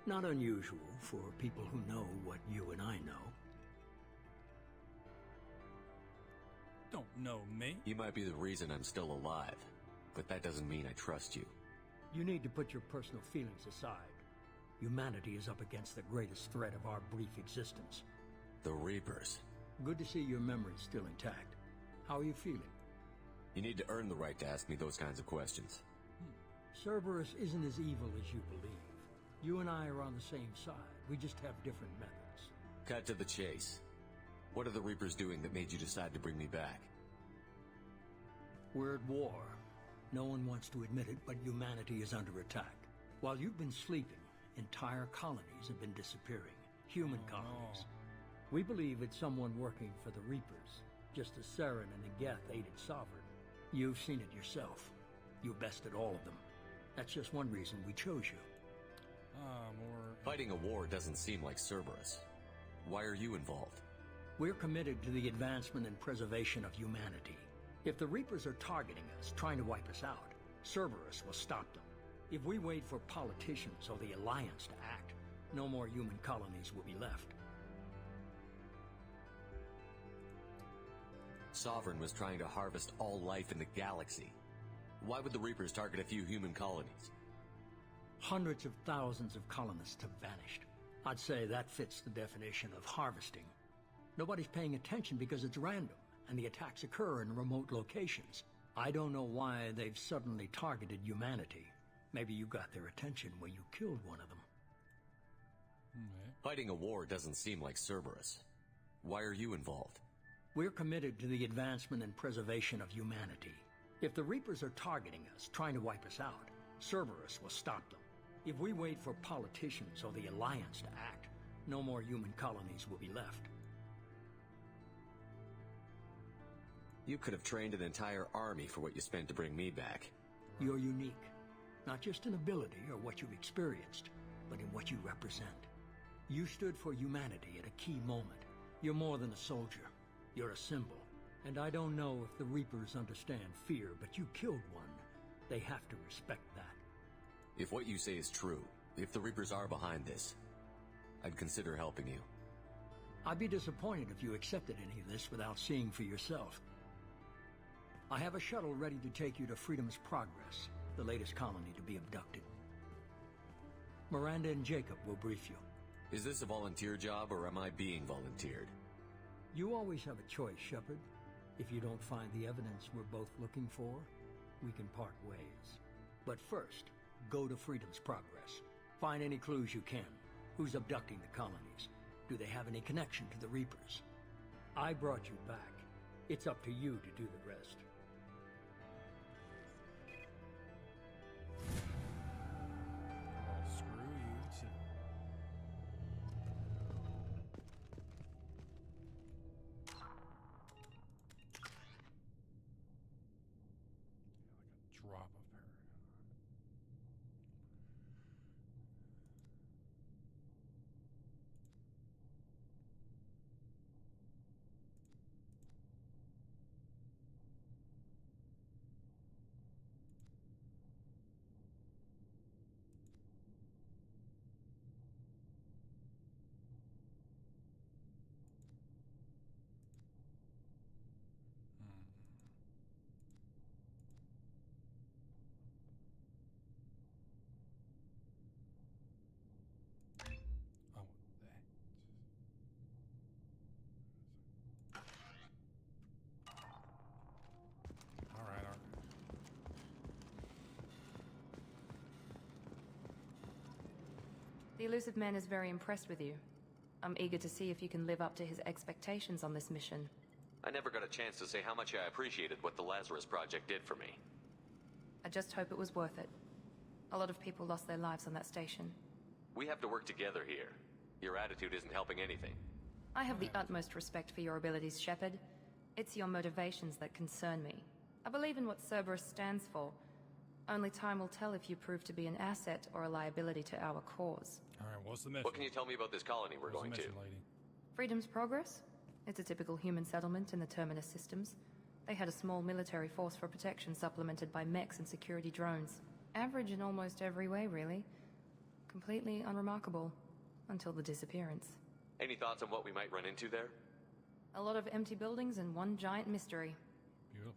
Not unusual for people who know what you and I know. Don't know me. You might be the reason I'm still alive, but that doesn't mean I trust you. You need to put your personal feelings aside. Humanity is up against the greatest threat of our brief existence. The Reapers. Good to see your memory's still intact. How are you feeling? You need to earn the right to ask me those kinds of questions. Cerberus isn't as evil as you believe. You and I are on the same side. We just have different methods. Cut to the chase. What are the Reapers doing that made you decide to bring me back? We're at war. No one wants to admit it, but humanity is under attack. While you've been sleeping, entire colonies have been disappearing. Human colonies. We believe it's someone working for the Reapers, just as Saren and the Geth aided Sovereign. You've seen it yourself. You bested all of them. That's just one reason we chose you. More... Fighting a war doesn't seem like Cerberus. Why are you involved? We're committed to the advancement and preservation of humanity. If the Reapers are targeting us, trying to wipe us out, Cerberus will stop them. If we wait for politicians or the Alliance to act, no more human colonies will be left. Sovereign was trying to harvest all life in the galaxy. Why would the Reapers target a few human colonies? Hundreds of thousands of colonists have vanished. I'd say that fits the definition of harvesting. Nobody's paying attention because it's random, and the attacks occur in remote locations. I don't know why they've suddenly targeted humanity. Maybe you got their attention when you killed one of them. Fighting a war doesn't seem like Cerberus. Why are you involved? We're committed to the advancement and preservation of humanity. If the Reapers are targeting us, trying to wipe us out, Cerberus will stop them. If we wait for politicians or the Alliance to act, no more human colonies will be left. You could have trained an entire army for what you spent to bring me back. You're unique. Not just in ability or what you've experienced, but in what you represent. You stood for humanity at a key moment. You're more than a soldier. You're a symbol. And I don't know if the Reapers understand fear, but you killed one. They have to respect that. If what you say is true, if the Reapers are behind this, I'd consider helping you. I'd be disappointed if you accepted any of this without seeing for yourself. I have a shuttle ready to take you to Freedom's Progress, the latest colony to be abducted. Miranda and Jacob will brief you. Is this a volunteer job, or am I being volunteered? You always have a choice, Shepard. If you don't find the evidence we're both looking for, we can part ways. But first, go to Freedom's Progress. Find any clues you can. Who's abducting the colonies? Do they have any connection to the Reapers? I brought you back. It's up to you to do the rest. Well, screw you too. Like a drop of paragon. I want that. All right, all right. The elusive man is very impressed with you. I'm eager to see if you can live up to his expectations on this mission. I never got a chance to say how much I appreciated what the Lazarus Project did for me. I just hope it was worth it. A lot of people lost their lives on that station. We have to work together here. Your attitude isn't helping anything. I have the utmost respect for your abilities, Shepard. It's your motivations that concern me. I believe in what Cerberus stands for. Only time will tell if you prove to be an asset or a liability to our cause. Alright, what's the mission? What can you tell me about this colony we're going to? Lady? Freedom's Progress? It's a typical human settlement in the Terminus systems. They had a small military force for protection supplemented by mechs and security drones. Average in almost every way, really. Completely unremarkable. Until the disappearance. Any thoughts on what we might run into there? A lot of empty buildings and one giant mystery. Beautiful.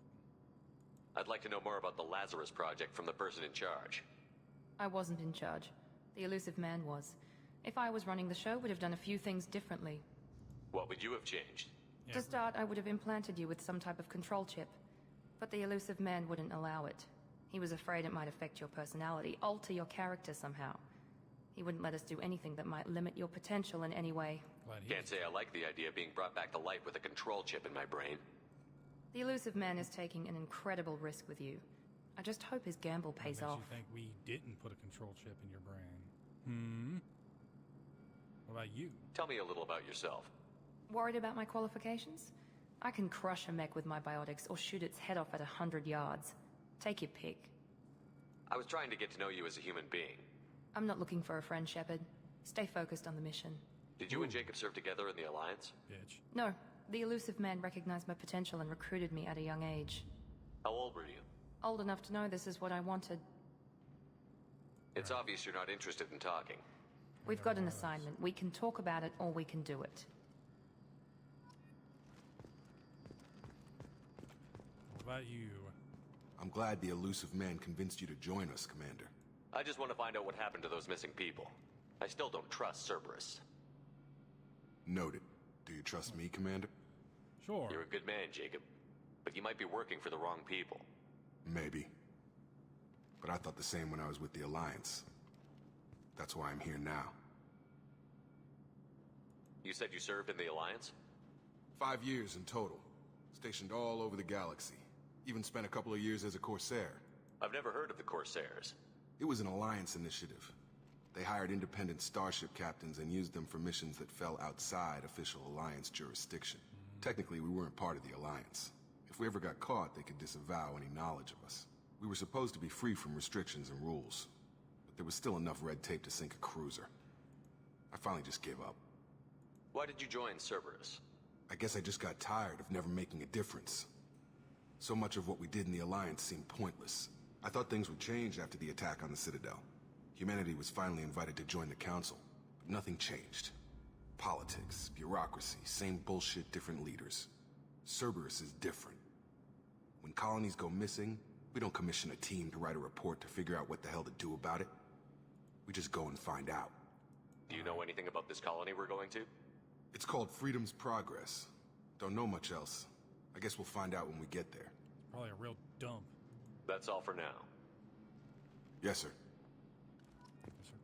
I'd like to know more about the Lazarus Project from the person in charge. I wasn't in charge. The elusive man was. If I was running the show, would have done a few things differently. What would you have changed? To start, I would have implanted you with some type of control chip. But the elusive man wouldn't allow it. He was afraid it might affect your personality, alter your character somehow. He wouldn't let us do anything that might limit your potential in any way. Can't say I like the idea of being brought back to life with a control chip in my brain. The elusive man is taking an incredible risk with you. I just hope his gamble pays What off. makes you think we didn't put a control chip in your brain? What about you? Tell me a little about yourself. Worried about my qualifications? I can crush a mech with my biotics or shoot its head off at 100 yards. Take your pick. I was trying to get to know you as a human being. I'm not looking for a friend, Shepard. Stay focused on the mission. Did you and Jacob serve together in the Alliance? Bitch. No. The elusive man recognized my potential and recruited me at a young age. How old were you? Old enough to know this is what I wanted. It's obvious you're not interested in talking. We've got an assignment. We can talk about it or we can do it. What about you? I'm glad the elusive man convinced you to join us, Commander. I just want to find out what happened to those missing people. I still don't trust Cerberus. Noted. Do you trust me, Commander? Sure. You're a good man, Jacob. But you might be working for the wrong people. Maybe. But I thought the same when I was with the Alliance. That's why I'm here now. You said you served in the Alliance? 5 years in total. Stationed all over the galaxy. Even spent a couple of years as a Corsair. I've never heard of the Corsairs. It was an Alliance initiative. They hired independent starship captains and used them for missions that fell outside official Alliance jurisdiction. Technically, we weren't part of the Alliance. If we ever got caught, they could disavow any knowledge of us. We were supposed to be free from restrictions and rules. But there was still enough red tape to sink a cruiser. I finally just gave up. Why did you join Cerberus? I guess I just got tired of never making a difference. So much of what we did in the Alliance seemed pointless. I thought things would change after the attack on the Citadel. Humanity was finally invited to join the Council, but nothing changed. Politics, bureaucracy, same bullshit, different leaders. Cerberus is different. When colonies go missing, we don't commission a team to write a report to figure out what the hell to do about it. We just go and find out. Do you know anything about this colony we're going to? It's called Freedom's Progress. Don't know much else. I guess we'll find out when we get there. Probably a real dump. That's all for now. Yes, sir. Yes, sir.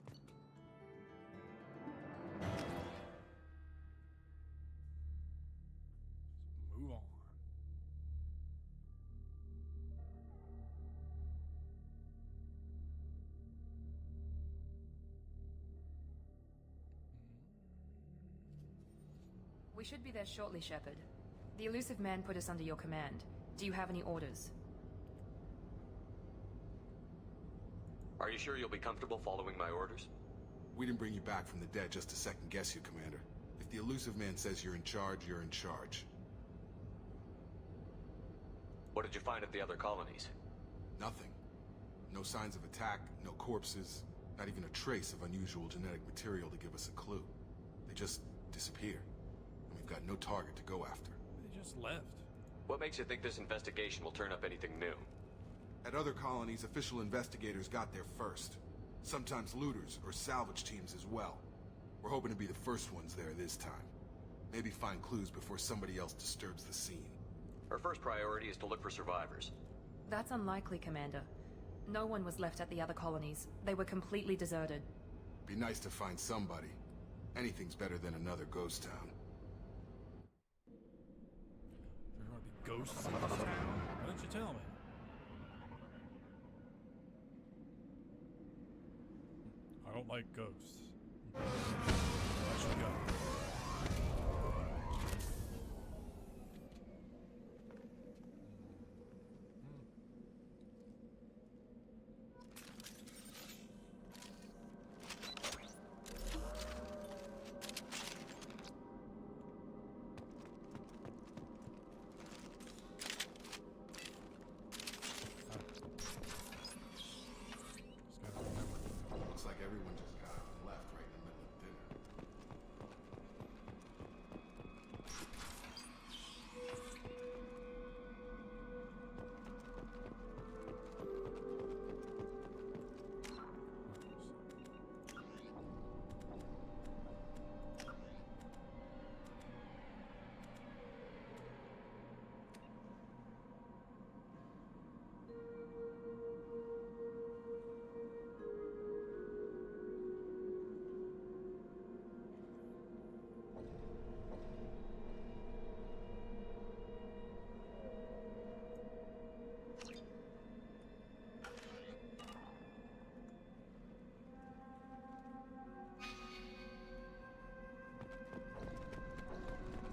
Let's move on. We should be there shortly, Shepard. The elusive man put us under your command. Do you have any orders? Are you sure you'll be comfortable following my orders? We didn't bring you back from the dead just to second guess you, Commander. If the elusive man says you're in charge, you're in charge. What did you find at the other colonies? Nothing. No signs of attack, no corpses, not even a trace of unusual genetic material to give us a clue. They just disappear. And we've got no target to go after. They just left. What makes you think this investigation will turn up anything new? At other colonies, official investigators got there first. Sometimes looters or salvage teams as well. We're hoping to be the first ones there this time. Maybe find clues before somebody else disturbs the scene. Our first priority is to look for survivors. That's unlikely, Commander. No one was left at the other colonies. They were completely deserted. Be nice to find somebody. Anything's better than another ghost town. There might be ghosts in this town. Why didn't you tell me? I don't like ghosts. I should go. Looks like everyone just got up and left right in the middle of dinner.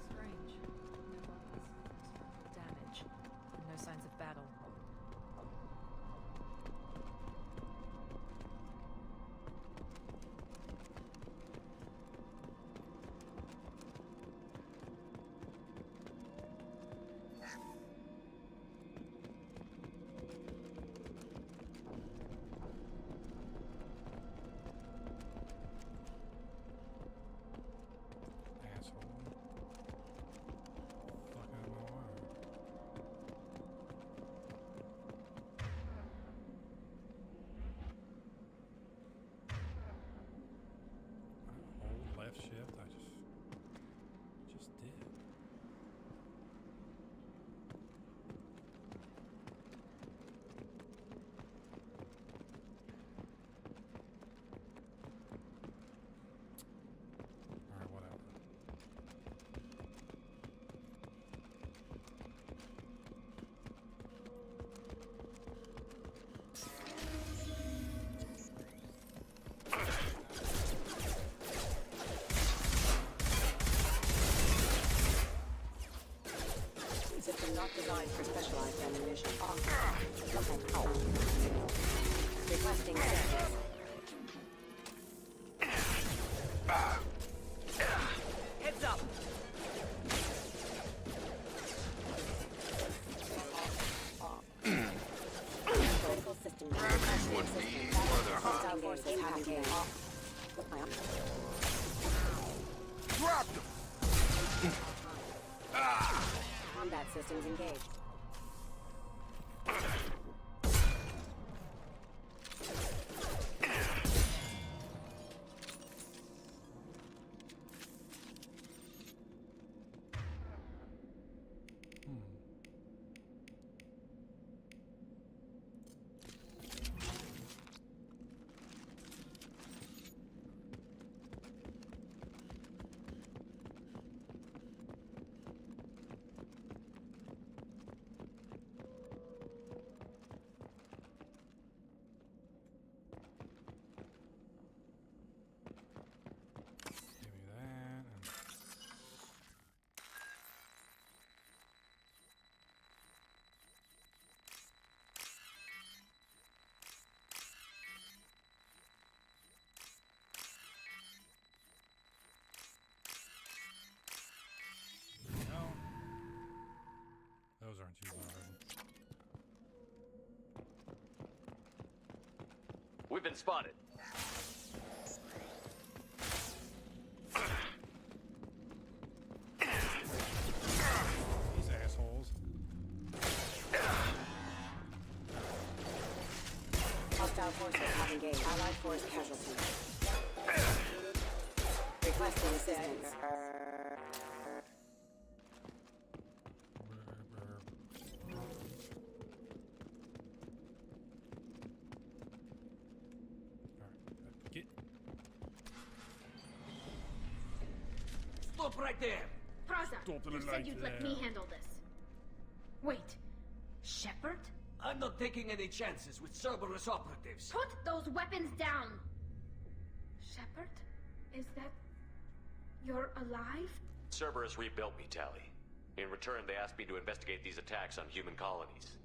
Strange. No weapons. Damage. And no signs of battle. Asshole. Fuck out of my way. Hold left shift. I just did. All right, whatever. System not designed for specialized ammunition. Okay, out. Requesting service. Heads up! Critical system down. Hostile forces have engaged. Dropped him! Combat systems engaged. aren't too hard. We've been spotted. These assholes. Hostile forces have engaged. Allied force casualty. Requesting assistance. Get. Stop right there! Praza, Stop you it said right you'd let there. me handle this. Wait, Shepard? I'm not taking any chances with Cerberus operatives. Put those weapons down! Shepard? Is that... you're alive? Cerberus rebuilt me, Tally. In return, they asked me to investigate these attacks on human colonies.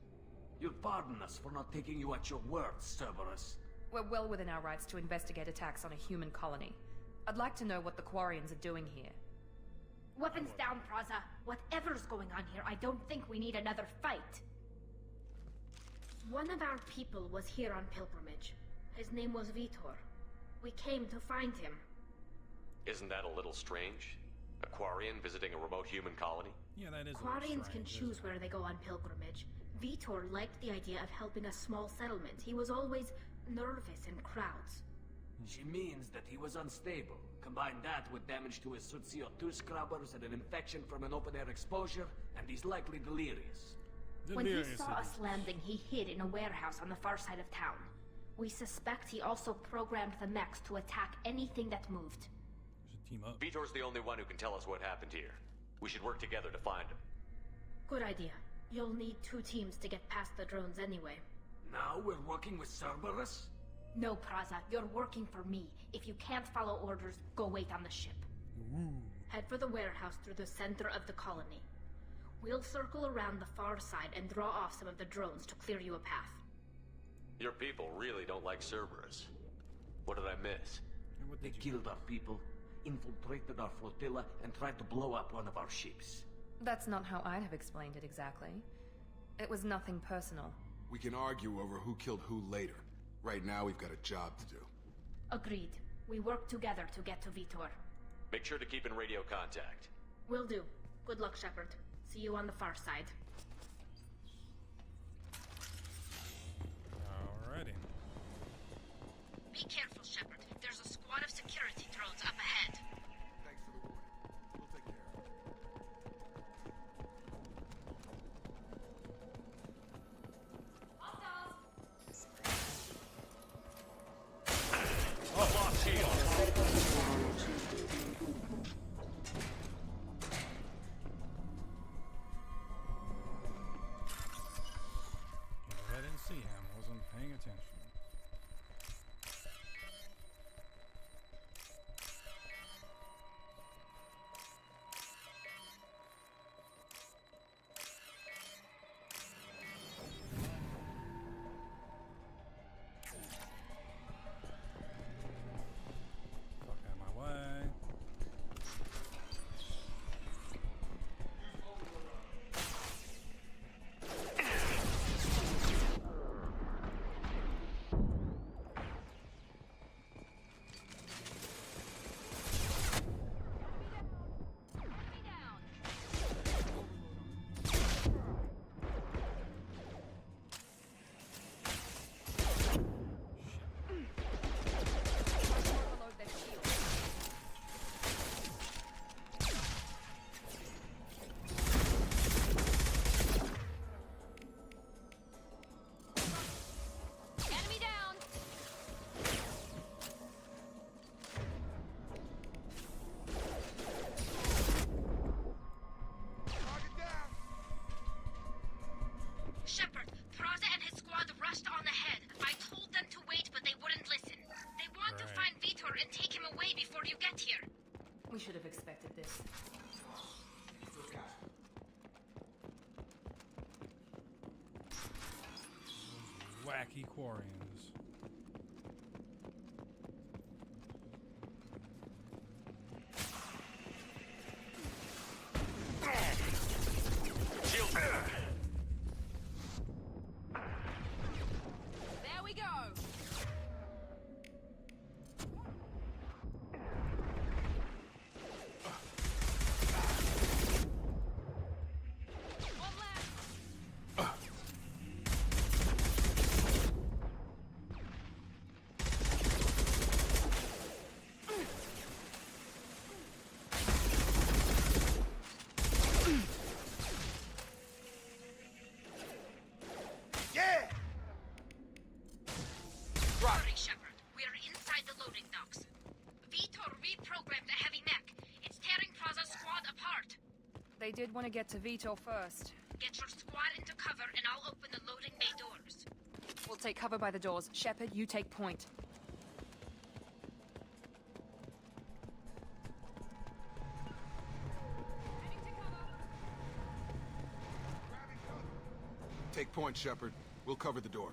You'll pardon us for not taking you at your word, Cerberus. We're well within our rights to investigate attacks on a human colony. I'd like to know what the Quarians are doing here. Weapons down, Praza. Whatever's going on here, I don't think we need another fight. One of our people was here on pilgrimage. His name was Vitor. We came to find him. Isn't that a little strange? A Quarian visiting a remote human colony? Yeah, that is. Quarians can choose where they go on pilgrimage. Vitor liked the idea of helping a small settlement. He was always nervous in crowds. She means that he was unstable. Combine that with damage to his suit CO2 scrubbers and an infection from an open-air exposure, and he's likely delirious. When he saw us landing, he hid in a warehouse on the far side of town. We suspect he also programmed the mechs to attack anything that moved. Team up. Vitor's the only one who can tell us what happened here. We should work together to find him. Good idea. You'll need 2 teams to get past the drones anyway. Now we're working with Cerberus? No, Praza. You're working for me. If you can't follow orders, go wait on the ship. Ooh. Head for the warehouse through the center of the colony. We'll circle around the far side and draw off some of the drones to clear you a path. Your people really don't like Cerberus. What did I miss? They killed our people, infiltrated our flotilla, and tried to blow up one of our ships. That's not how I'd have explained it exactly. It was nothing personal. We can argue over who killed who later. Right now, we've got a job to do. Agreed. We work together to get to Vitor. Make sure to keep in radio contact. Will do. Good luck, Shepard. See you on the far side. Alrighty. Be careful, Shepard. There's a squad of security drones up ahead. Thanks for the warning. We'll take care of it. Oh, lost shield. I didn't see him. Wasn't paying attention. Fuck out of my way. Enemy down! Shepard, Praza and his squad rushed on ahead. I told them to wait, but they wouldn't listen. They want to find Vitor and take him away before you get here. We should have expected this. Wacky Quarians. Shield. did want to get to Vitor first. Get your squad into cover and I'll open the loading bay doors. We'll take cover by the doors. Shepard, you take point. Take point, Shepard. We'll cover the door.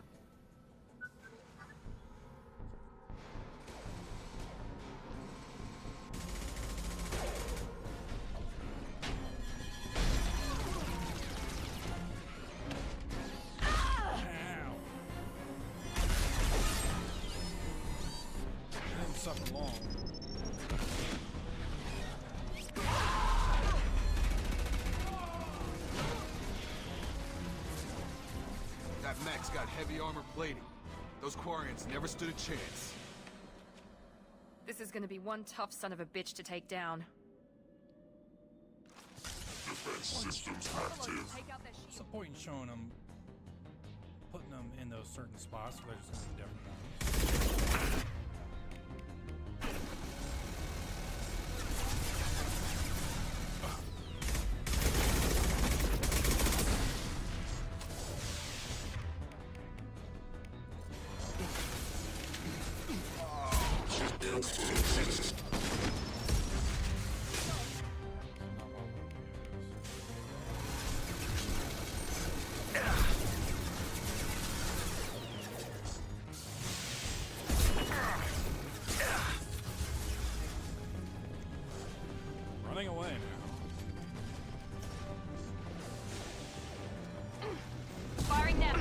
That mech's got heavy armor plating. Those Quarians never stood a chance. This is gonna be one tough son of a bitch to take down. Defense systems active. What's the point in showing them, putting them in those certain spots where they're just gonna be different ones? Running away now. Firing them.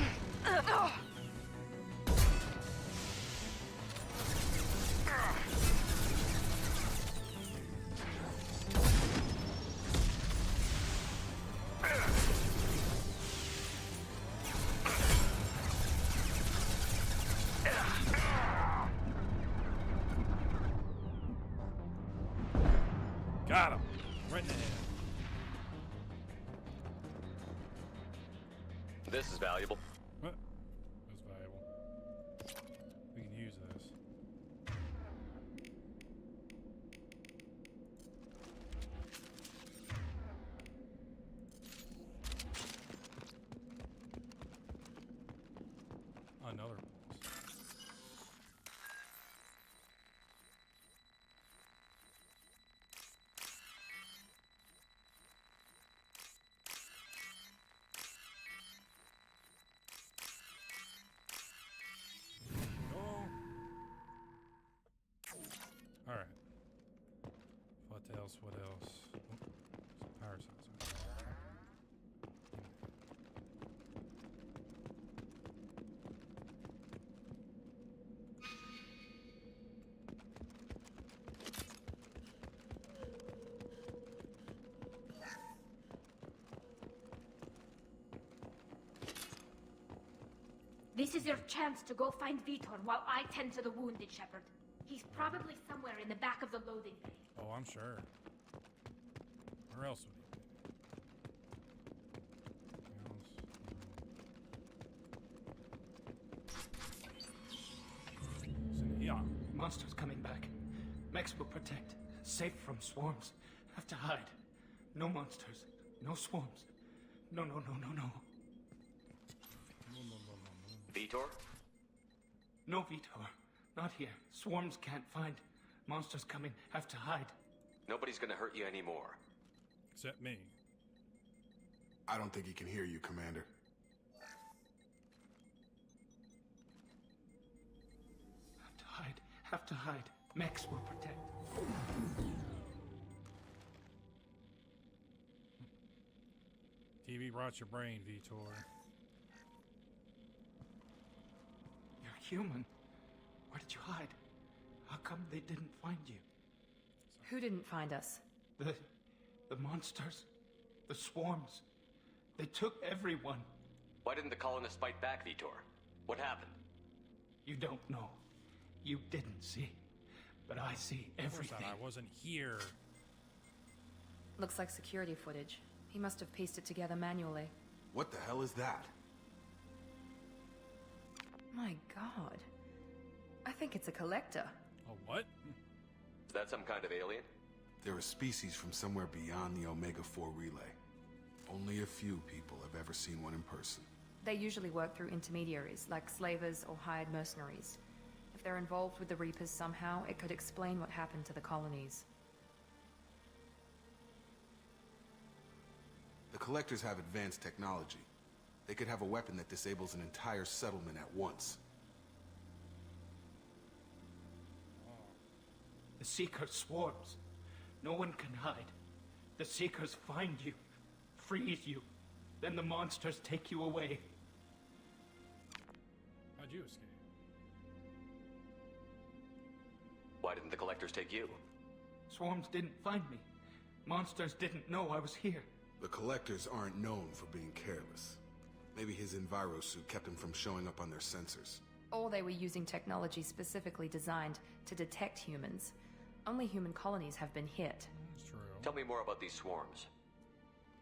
Got him. Right in the head. This is valuable. What? That's valuable. We can use this. Another pulse. Alright. What else? What else? Oh, some power sensor. This is your chance to go find Vitor while I tend to the wounded, Shepard. He's probably somewhere in the back of the loading bay. Oh, I'm sure. Where else would he be? Yeah. Monsters coming back. Mechs will protect. Safe from swarms. Have to hide. No monsters. No swarms. No. Vitor? No Vitor. Not here. Swarms can't find. Monsters coming. Have to hide. Nobody's gonna hurt you anymore. Except me. I don't think he can hear you, Commander. Have to hide. Have to hide. Mechs will protect. TV rots your brain, Vitor. You're human. Where did you hide? How come they didn't find you? Who didn't find us? The monsters. The swarms. They took everyone. Why didn't the colonists fight back, Vitor? What happened? You don't know. You didn't see. But I see everything. I wasn't here. Looks like security footage. He must have pieced it together manually. What the hell is that? My god. I think it's a collector. A what? Is that some kind of alien? They're a species from somewhere beyond the Omega-4 relay. Only a few people have ever seen one in person. They usually work through intermediaries, like slavers or hired mercenaries. If they're involved with the Reapers somehow, it could explain what happened to the colonies. The Collectors have advanced technology. They could have a weapon that disables an entire settlement at once. The Seeker swarms. No one can hide. The Seekers find you, freeze you, then the monsters take you away. How'd you escape? Why didn't the Collectors take you? Swarms didn't find me. Monsters didn't know I was here. The Collectors aren't known for being careless. Maybe his enviro suit kept him from showing up on their sensors. Or they were using technology specifically designed to detect humans. Only human colonies have been hit. That's true. Tell me more about these swarms.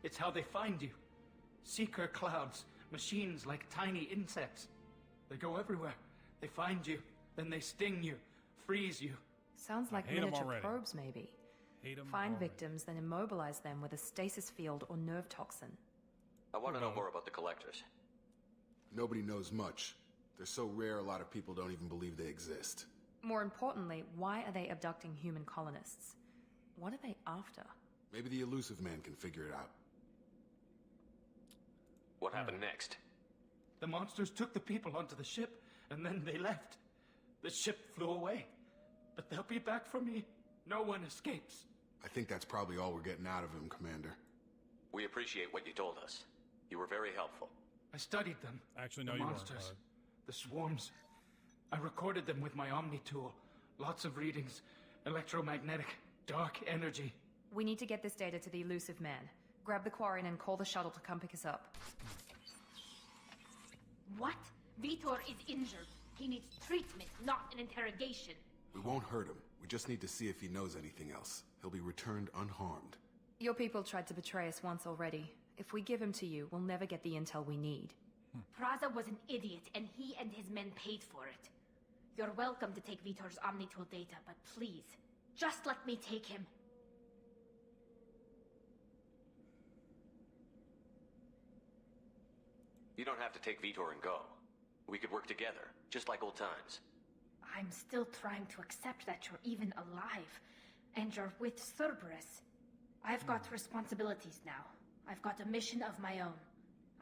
It's how they find you. Seeker clouds, machines like tiny insects. They go everywhere. They find you, then they sting you, freeze you. Sounds like miniature probes, maybe. Find victims, then immobilize them with a stasis field or nerve toxin. I want to know more about the Collectors. Nobody knows much. They're so rare, a lot of people don't even believe they exist. More importantly, why are they abducting human colonists? What are they after? Maybe the Elusive Man can figure it out. What happened next? The monsters took the people onto the ship, and then they left. The ship flew away. But they'll be back for me. No one escapes. I think that's probably all we're getting out of him, Commander. We appreciate what you told us. You were very helpful. I studied them. Actually, no, the you monsters, weren't, the swarms. I recorded them with my Omni tool. Lots of readings. Electromagnetic, dark energy. We need to get this data to the Elusive Man. Grab the Quarian and call the shuttle to come pick us up. What? Vitor is injured. He needs treatment, not an interrogation. We won't hurt him. We just need to see if he knows anything else. He'll be returned unharmed. Your people tried to betray us once already. If we give him to you, we'll never get the intel we need. Praza was an idiot, and he and his men paid for it. You're welcome to take Vitor's Omnitool data, but please, just let me take him. You don't have to take Vitor and go. We could work together, just like old times. I'm still trying to accept that you're even alive, and you're with Cerberus. I've got responsibilities now. I've got a mission of my own.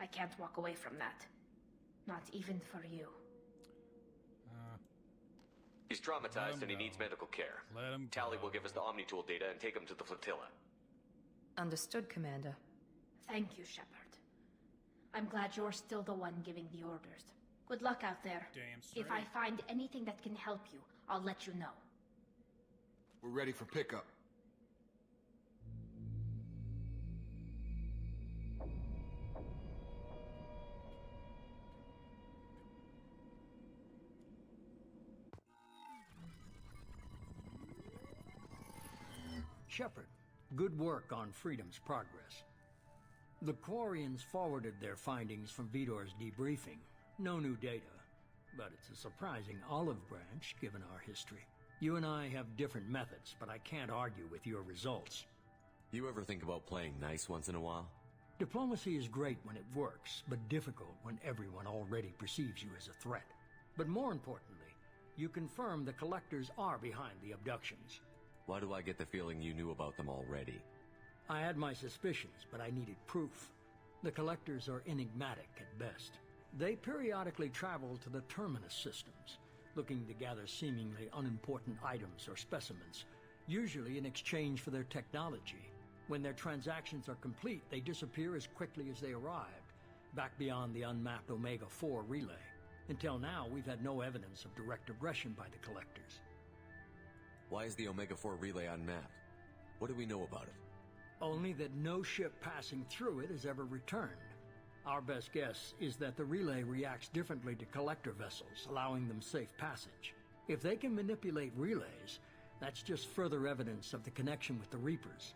I can't walk away from that. Not even for you. He's traumatized and he needs medical care. Tally will give us the Omnitool data and take him to the flotilla. Understood, Commander. Thank you, Shepard. I'm glad you're still the one giving the orders. Good luck out there. Damn straight. If I find anything that can help you, I'll let you know. We're ready for pickup. Shepard, good work on Freedom's progress. The Quarians forwarded their findings from Vitor's debriefing. No new data, but it's a surprising olive branch given our history. You and I have different methods, but I can't argue with your results. You ever think about playing nice once in a while? Diplomacy is great when it works, but difficult when everyone already perceives you as a threat. But more importantly, you confirm the Collectors are behind the abductions. Why do I get the feeling you knew about them already? I had my suspicions, but I needed proof. The Collectors are enigmatic at best. They periodically travel to the Terminus systems, looking to gather seemingly unimportant items or specimens, usually in exchange for their technology. When their transactions are complete, they disappear as quickly as they arrived, back beyond the unmapped Omega-4 relay. Until now, we've had no evidence of direct aggression by the Collectors. Why is the Omega-4 relay unmapped? What do we know about it? Only that no ship passing through it has ever returned. Our best guess is that the relay reacts differently to Collector vessels, allowing them safe passage. If they can manipulate relays, that's just further evidence of the connection with the Reapers.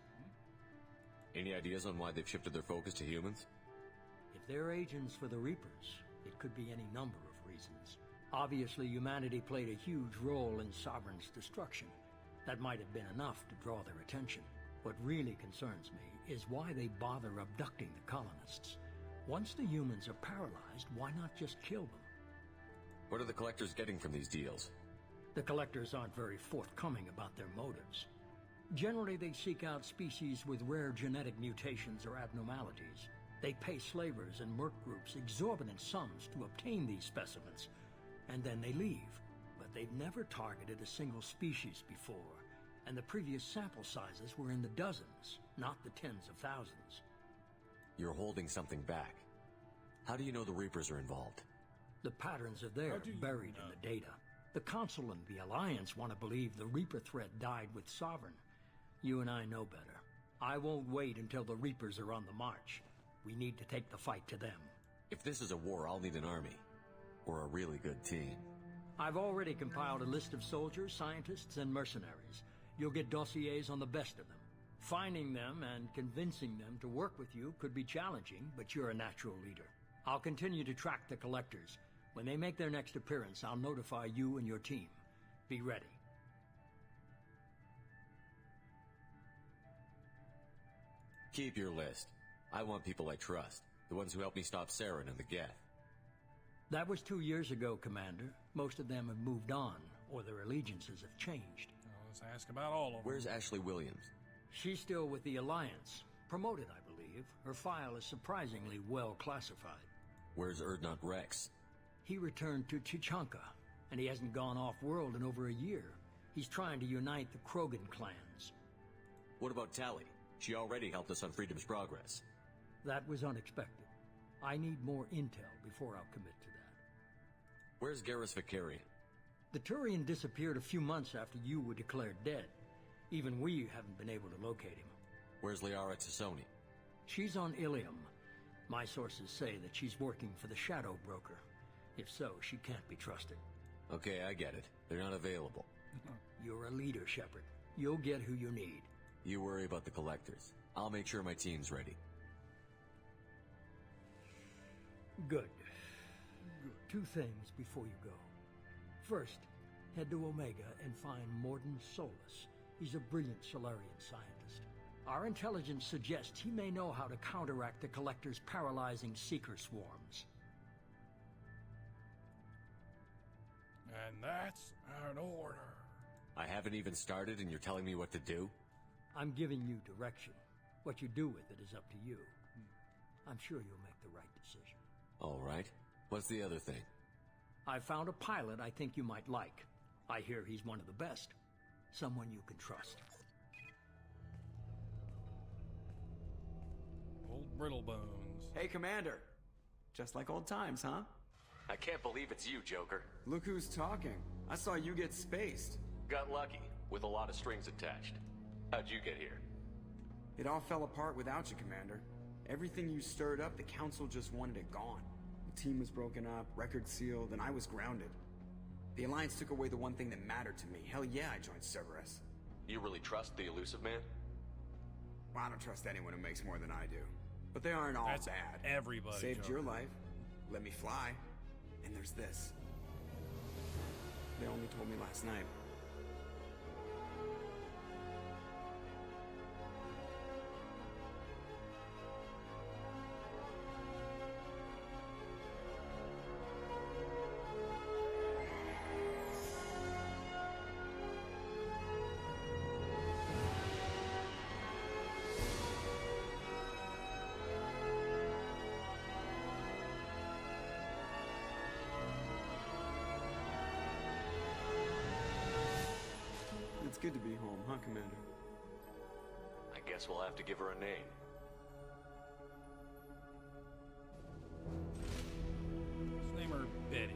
Any ideas on why they've shifted their focus to humans? If they're agents for the Reapers, it could be any number of reasons. Obviously, humanity played a huge role in Sovereign's destruction. That might have been enough to draw their attention. What really concerns me is why they bother abducting the colonists. Once the humans are paralyzed, why not just kill them? What are the collectors getting from these deals? The collectors aren't very forthcoming about their motives. Generally, they seek out species with rare genetic mutations or abnormalities. They pay slavers and merc groups exorbitant sums to obtain these specimens, and then they leave. But they've never targeted a single species before, and the previous sample sizes were in the dozens, not the tens of thousands. You're holding something back. How do you know the Reapers are involved? The patterns are there, buried in the data. The Council and the Alliance want to believe the Reaper threat died with Sovereign. You and I know better. I won't wait until the Reapers are on the march. We need to take the fight to them. If this is a war, I'll need an army. Or a really good team. I've already compiled a list of soldiers, scientists, and mercenaries. You'll get dossiers on the best of them. Finding them and convincing them to work with you could be challenging, but you're a natural leader. I'll continue to track the collectors. When they make their next appearance, I'll notify you and your team. Be ready. Keep your list. I want people I trust. The ones who helped me stop Saren and the Geth. That was 2 years ago, Commander. Most of them have moved on, or their allegiances have changed. Let's ask about all of them. Where's Ashley Williams? She's still with the Alliance. Promoted, I believe. Her file is surprisingly well classified. Where's Erdnot Rex? He returned to Chichanka, and he hasn't gone off-world in over a year. He's trying to unite the Krogan clans. What about Tali? She already helped us on Freedom's Progress. That was unexpected. I need more intel before I'll commit to that. Where's Garrus Vicarian? The Turian disappeared a few months after you were declared dead. Even we haven't been able to locate him. Where's Liara Tassoni? She's on Ilium. My sources say that she's working for the Shadow Broker. If so, she can't be trusted. Okay, I get it. They're not available. You're a leader, Shepard. You'll get who you need. You worry about the collectors. I'll make sure my team's ready. Good. Two things before you go. First, head to Omega and find Mordin Solus. He's a brilliant Solarian scientist. Our intelligence suggests he may know how to counteract the Collector's paralyzing Seeker swarms. And that's an order. I haven't even started and you're telling me what to do? I'm giving you direction. What you do with it is up to you. I'm sure you'll make the right decision. All right. What's the other thing? I found a pilot I think you might like. I hear he's one of the best. Someone you can trust. Old brittle bones. Hey, Commander. Just like old times, huh? I can't believe it's you, Joker. Look who's talking. I saw you get spaced. Got lucky, with a lot of strings attached. How'd you get here? It all fell apart without you, Commander. Everything you stirred up, the Council just wanted it gone. The team was broken up, record sealed, and I was grounded. The Alliance took away the one thing that mattered to me. Hell yeah, I joined Cerberus. You really trust the Elusive Man? Well, I don't trust anyone who makes more than I do. But they aren't all That's bad. everybody, Saved Joker. your life. Let me fly. And there's this. They only told me last night. It's good to be home, huh, Commander? I guess we'll have to give her a name. Let's name her Betty.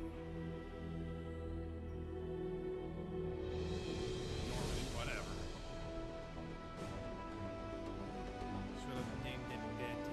Whatever. Should have named it Betty.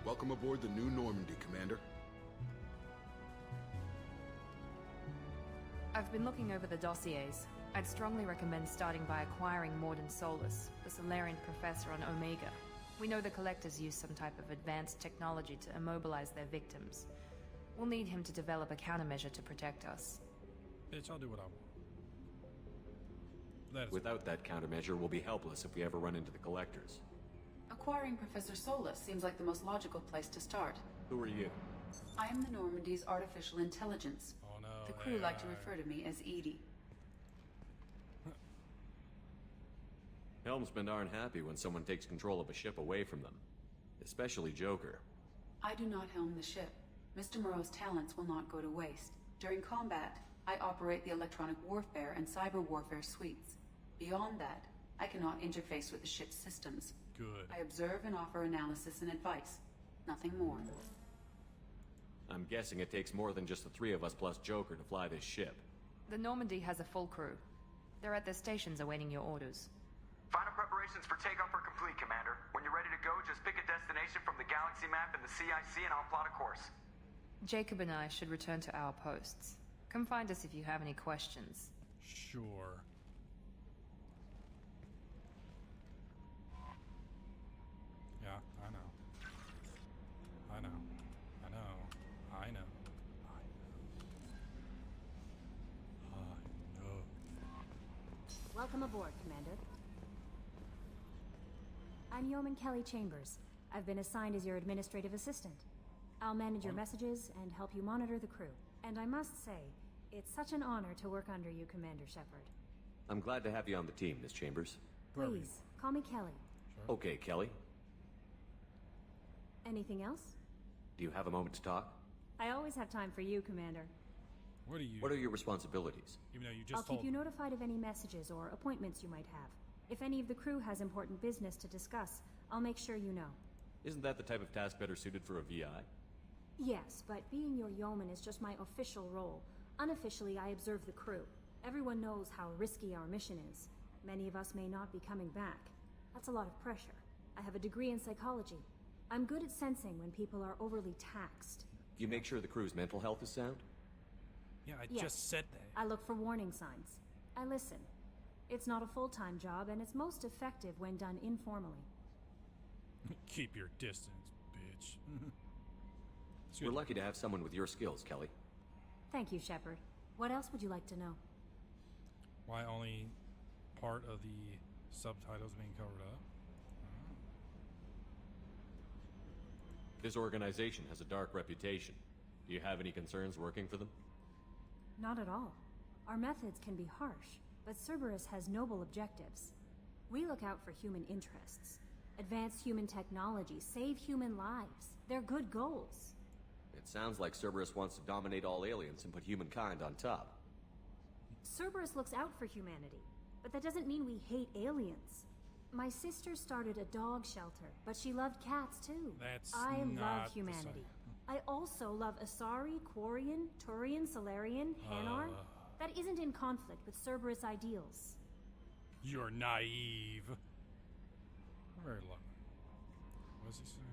Welcome aboard the New Normandy, Commander. I've been looking over the dossiers. I'd strongly recommend starting by acquiring Morden Solus, the Solarian professor on Omega. We know the Collectors use some type of advanced technology to immobilize their victims. We'll need him to develop a countermeasure to protect us. Bitch, I'll do what I want. That is Without that countermeasure, we'll be helpless if we ever run into the Collectors. Acquiring Professor Solus seems like the most logical place to start. Who are you? I am the Normandy's artificial intelligence. Oh no. The crew like to refer to me as Edie. Helmsmen aren't happy when someone takes control of a ship away from them. Especially Joker. I do not helm the ship. Mr. Moreau's talents will not go to waste. During combat, I operate the electronic warfare and cyber warfare suites. Beyond that, I cannot interface with the ship's systems. Good. I observe and offer analysis and advice. Nothing more. I'm guessing it takes more than just the three of us plus Joker to fly this ship. The Normandy has a full crew. They're at their stations awaiting your orders. Final preparations for takeoff are complete, Commander. When you're ready to go, just pick a destination from the galaxy map in the CIC and I'll plot a course. Jacob and I should return to our posts. Come find us if you have any questions. Sure. Yeah, I know. I know. I know. I know. I know. Welcome aboard, Commander. I'm Yeoman Kelly Chambers. I've been assigned as your administrative assistant. I'll manage your messages and help you monitor the crew. And I must say, it's such an honor to work under you, Commander Shepard. I'm glad to have you on the team, Miss Chambers. Please, call me Kelly. Sure. Okay, Kelly. Anything else? Do you have a moment to talk? I always have time for you, Commander. What are your responsibilities? Even though you I'll just told keep you notified of any messages or appointments you might have. If any of the crew has important business to discuss, I'll make sure you know. Isn't that the type of task better suited for a VI? Yes, but being your yeoman is just my official role. Unofficially, I observe the crew. Everyone knows how risky our mission is. Many of us may not be coming back. That's a lot of pressure. I have a degree in psychology. I'm good at sensing when people are overly taxed. You make sure the crew's mental health is sound? Yeah, I Yes. just said that. I look for warning signs. I listen. It's not a full-time job, and it's most effective when done informally. Keep your distance, bitch. We're lucky to have someone with your skills, Kelly. Thank you, Shepard. What else would you like to know? Why only part of the subtitles being covered up? This organization has a dark reputation. Do you have any concerns working for them? Not at all. Our methods can be harsh, but Cerberus has noble objectives. We look out for human interests. Advance human technology, save human lives. They're good goals. It sounds like Cerberus wants to dominate all aliens and put humankind on top. Cerberus looks out for humanity, but that doesn't mean we hate aliens. My sister started a dog shelter, but she loved cats too. I love humanity. I also love Asari, Quarian, Turian, Solarian, Hanar. That isn't in conflict with Cerberus ideals. You're naive. Very low. What's he saying?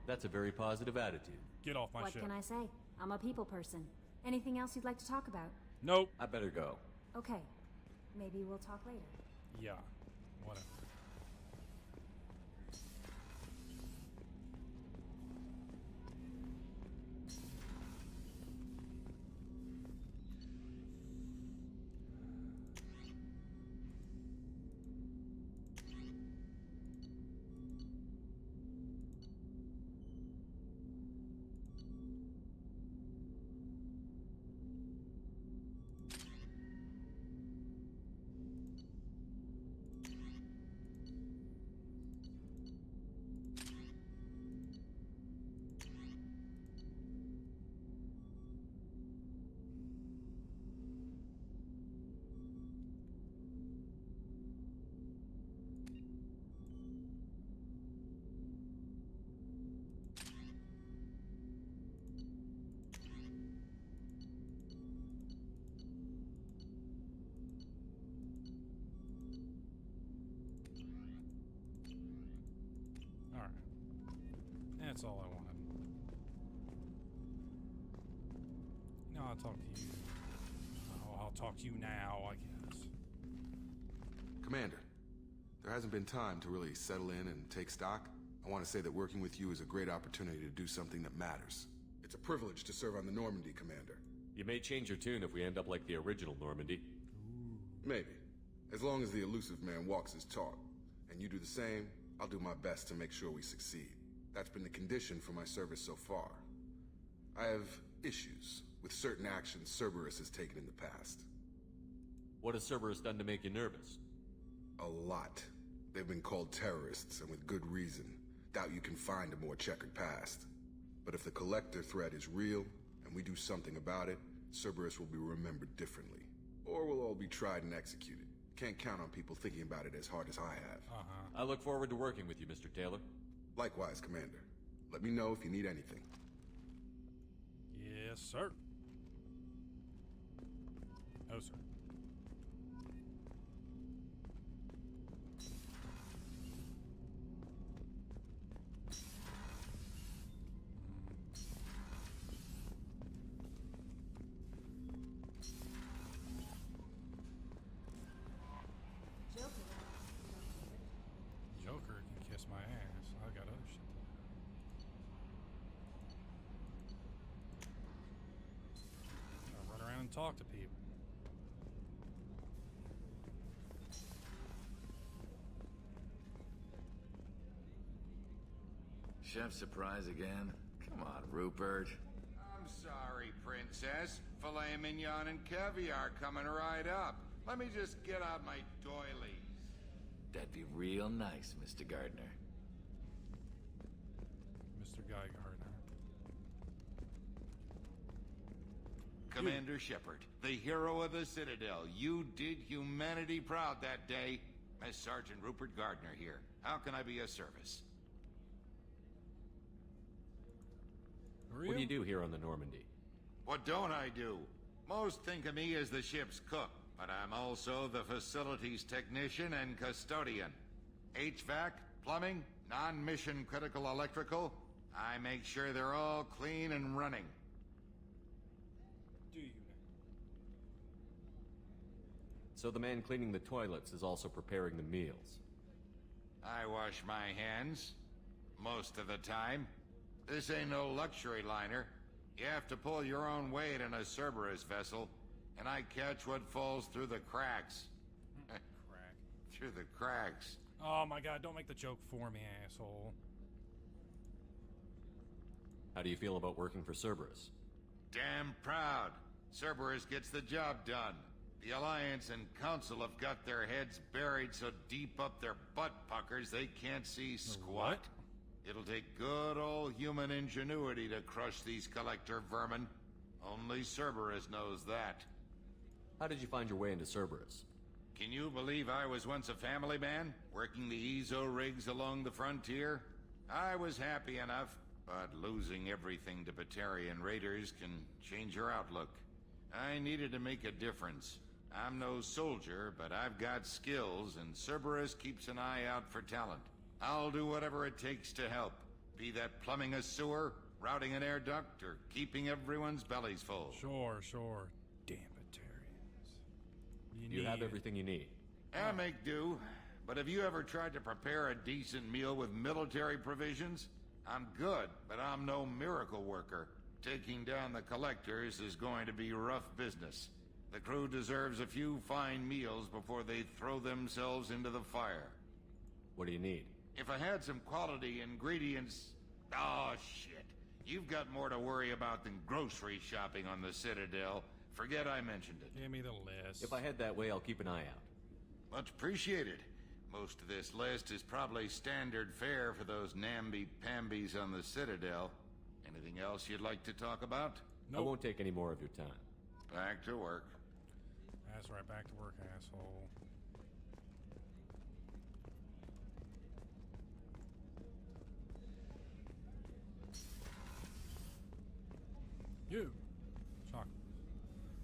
That's a very positive attitude. Get off my What ship. can I say? I'm a people person. Anything else you'd like to talk about? Nope. I better go. Okay. Maybe we'll talk later. Yeah. Whatever. That's all I wanted. I'll talk to you. Oh, I'll talk to you now, I guess. Commander, there hasn't been time to really settle in and take stock. I want to say that working with you is a great opportunity to do something that matters. It's a privilege to serve on the Normandy, Commander. You may change your tune if we end up like the original Normandy. Maybe. As long as the elusive man walks his talk. And you do the same, I'll do my best to make sure we succeed. That's been the condition for my service so far. I have issues with certain actions Cerberus has taken in the past. What has Cerberus done to make you nervous? A lot. They've been called terrorists, and with good reason. Doubt you can find a more checkered past. But if the Collector threat is real, and we do something about it, Cerberus will be remembered differently. Or we'll all be tried and executed. Can't count on people thinking about it as hard as I have. I look forward to working with you, Mr. Taylor. Likewise, Commander. Let me know if you need anything. Yes, sir. No, sir. Joker can kiss my ass. I got other shit to do. I run around and talk to people. Chef surprise again? Come on, Rupert. I'm sorry, Princess. Filet mignon and caviar coming right up. Let me just get out my doilies. That'd be real nice, Mr. Gardner. Mr. Guy Gardner. Commander Shepard, the hero of the Citadel. You did humanity proud that day. Mess Sergeant Rupert Gardner here. How can I be of service? What do you do here on the Normandy? What don't I do? Most think of me as the ship's cook, but I'm also the facilities technician and custodian. HVAC, plumbing, non-mission critical electrical. I make sure they're all clean and running. Do you? So the man cleaning the toilets is also preparing the meals. I wash my hands. Most of the time. This ain't no luxury liner. You have to pull your own weight in a Cerberus vessel, and I catch what falls through the cracks. Crack. Through the cracks. Oh my god, don't make the joke for me, asshole. How do you feel about working for Cerberus? Damn proud. Cerberus gets the job done. The Alliance and Council have got their heads buried so deep up their butt puckers they can't see squat. What? It'll take good old human ingenuity to crush these Collector vermin. Only Cerberus knows that. How did you find your way into Cerberus? Can you believe I was once a family man, working the Ezo rigs along the frontier? I was happy enough, but losing everything to Batarian raiders can change your outlook. I needed to make a difference. I'm no soldier, but I've got skills, and Cerberus keeps an eye out for talent. I'll do whatever it takes to help. Be that plumbing a sewer, routing an air duct, or keeping everyone's bellies full. Sure. Damn Batarians. You have everything you need. I make do. But have you ever tried to prepare a decent meal with military provisions? I'm good, but I'm no miracle worker. Taking down the Collectors is going to be rough business. The crew deserves a few fine meals before they throw themselves into the fire. What do you need? If I had some quality ingredients... Oh, shit. You've got more to worry about than grocery shopping on the Citadel. Forget I mentioned it. Give me the list. If I head that way, I'll keep an eye out. Much appreciated. Most of this list is probably standard fare for those namby-pambies on the Citadel. Anything else you'd like to talk about? Nope. I won't take any more of your time. Back to work. That's right, back to work, asshole. You. Chocolate.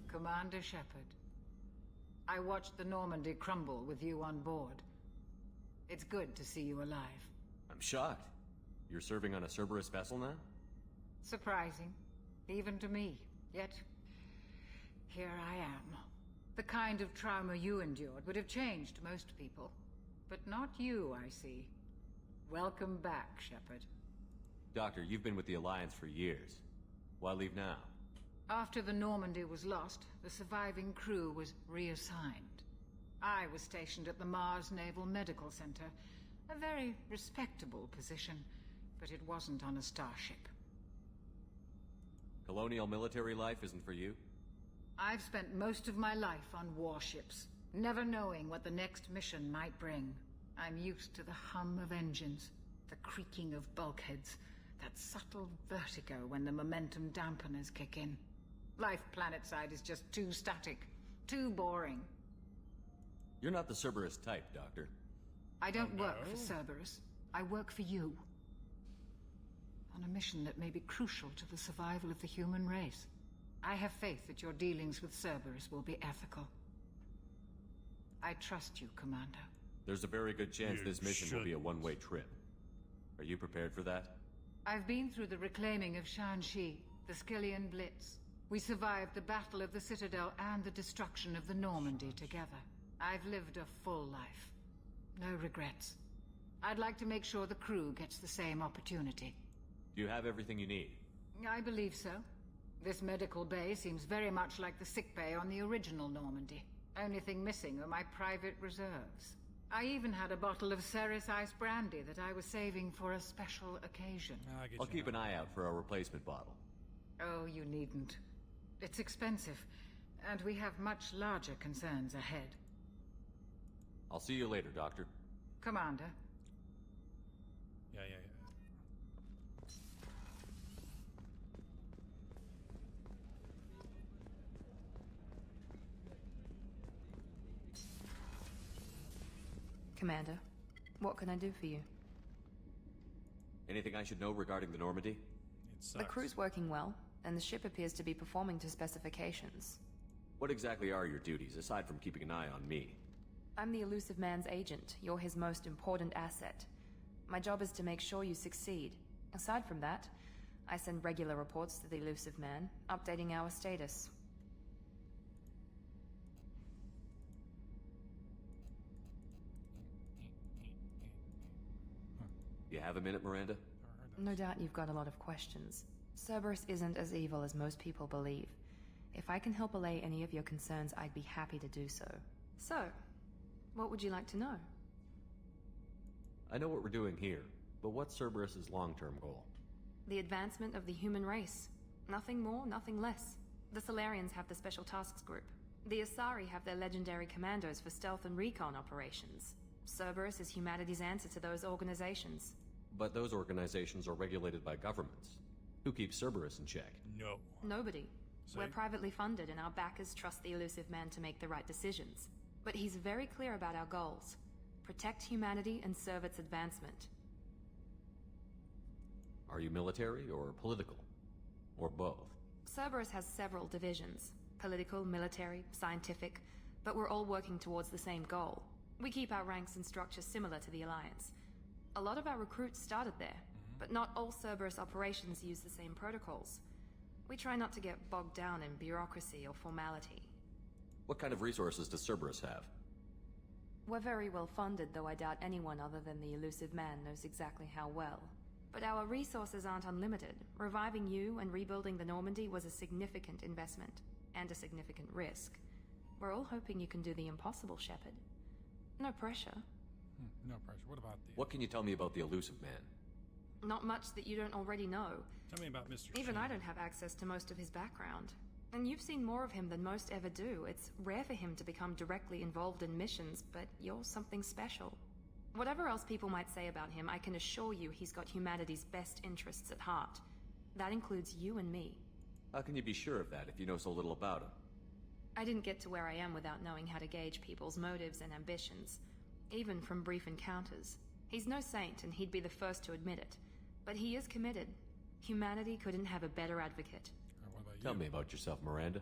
Commander Shepard. I watched the Normandy crumble with you on board. It's good to see you alive. I'm shocked. You're serving on a Cerberus vessel now? Surprising. Even to me. Yet, Here I am. The kind of trauma you endured would have changed most people. But not you, I see. Welcome back, Shepard. Doctor, you've been with the Alliance for years. Why leave now? After the Normandy was lost, the surviving crew was reassigned. I was stationed at the Mars Naval Medical Center. A very respectable position, but it wasn't on a starship. Colonial military life isn't for you? I've spent most of my life on warships, never knowing what the next mission might bring. I'm used to the hum of engines, the creaking of bulkheads, that subtle vertigo when the momentum dampeners kick in. Life planetside is just too static, too boring. You're not the Cerberus type, Doctor. I don't work for Cerberus. I work for you. On a mission that may be crucial to the survival of the human race. I have faith that your dealings with Cerberus will be ethical. I trust you, Commander. There's a very good chance this mission will be a one-way trip. Are you prepared for that? I've been through the reclaiming of Shanxi, the Skillian Blitz. We survived the Battle of the Citadel and the destruction of the Normandy together. I've lived a full life. No regrets. I'd like to make sure the crew gets the same opportunity. Do you have everything you need? I believe so. This medical bay seems very much like the sick bay on the original Normandy. Only thing missing are my private reserves. I even had a bottle of Ceres Ice Brandy that I was saving for a special occasion. I'll keep an eye out for a replacement bottle. Oh, you needn't. It's expensive, and we have much larger concerns ahead. I'll see you later, Doctor. Commander. Yeah. Commander, what can I do for you? Anything I should know regarding the Normandy? The crew's working well, and the ship appears to be performing to specifications. What exactly are your duties, aside from keeping an eye on me? I'm the Elusive Man's agent. You're his most important asset. My job is to make sure you succeed. Aside from that, I send regular reports to the Elusive Man, updating our status. You have a minute, Miranda? No doubt you've got a lot of questions. Cerberus isn't as evil as most people believe. If I can help allay any of your concerns, I'd be happy to do so. So, what would you like to know? I know what we're doing here, but what's Cerberus's long-term goal? The advancement of the human race. Nothing more, nothing less. The Solarians have the Special Tasks Group. The Asari have their legendary commandos for stealth and recon operations. Cerberus is humanity's answer to those organizations. But those organizations are regulated by governments. Who keeps Cerberus in check? No. Nobody. We're privately funded, and our backers trust the Elusive Man to make the right decisions. But he's very clear about our goals. Protect humanity and serve its advancement. Are you military or political? Or both? Cerberus has several divisions. Political, military, scientific. But we're all working towards the same goal. We keep our ranks and structure similar to the Alliance. A lot of our recruits started there, but not all Cerberus operations use the same protocols. We try not to get bogged down in bureaucracy or formality. What kind of resources does Cerberus have? We're very well funded, though I doubt anyone other than the Elusive Man knows exactly how well. But our resources aren't unlimited. Reviving you and rebuilding the Normandy was a significant investment, and a significant risk. We're all hoping you can do the impossible, Shepard. No pressure. No pressure. What about the... What can you tell me about the Elusive Man? Not much that you don't already know. Tell me about Mr. Even Sheen. I don't have access to most of his background. And you've seen more of him than most ever do. It's rare for him to become directly involved in missions, but you're something special. Whatever else people might say about him, I can assure you he's got humanity's best interests at heart. That includes you and me. How can you be sure of that if you know so little about him? I didn't get to where I am without knowing how to gauge people's motives and ambitions, even from brief encounters. He's no saint, and he'd be the first to admit it. But he is committed. Humanity couldn't have a better advocate. Tell me about yourself, Miranda.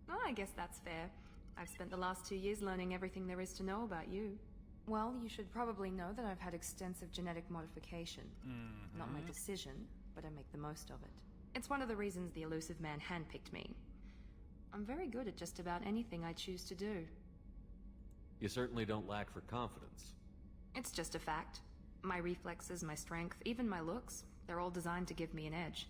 Oh, I guess that's fair. I've spent the last 2 years learning everything there is to know about you. Well, you should probably know that I've had extensive genetic modification. Not my decision, but I make the most of it. It's one of the reasons the Elusive Man handpicked me. I'm very good at just about anything I choose to do. You certainly don't lack for confidence. It's just a fact. My reflexes, my strength, even my looks, they're all designed to give me an edge.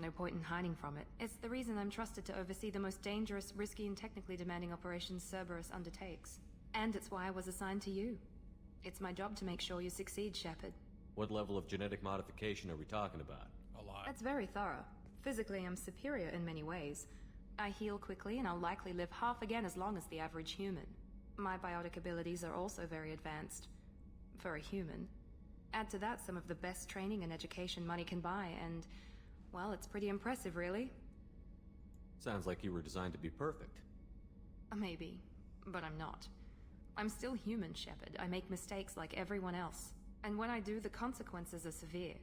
No point in hiding from it. It's the reason I'm trusted to oversee the most dangerous, risky, and technically demanding operations Cerberus undertakes. And it's why I was assigned to you. It's my job to make sure you succeed, Shepard. What level of genetic modification are we talking about? A lot. That's very thorough. Physically, I'm superior in many ways. I heal quickly, and I'll likely live half again as long as the average human. My biotic abilities are also very advanced. For a human. Add to that some of the best training and education money can buy, and, well, it's pretty impressive, really. Sounds like you were designed to be perfect. Maybe, but I'm not. I'm still human, Shepard. I make mistakes like everyone else. And when I do, the consequences are severe.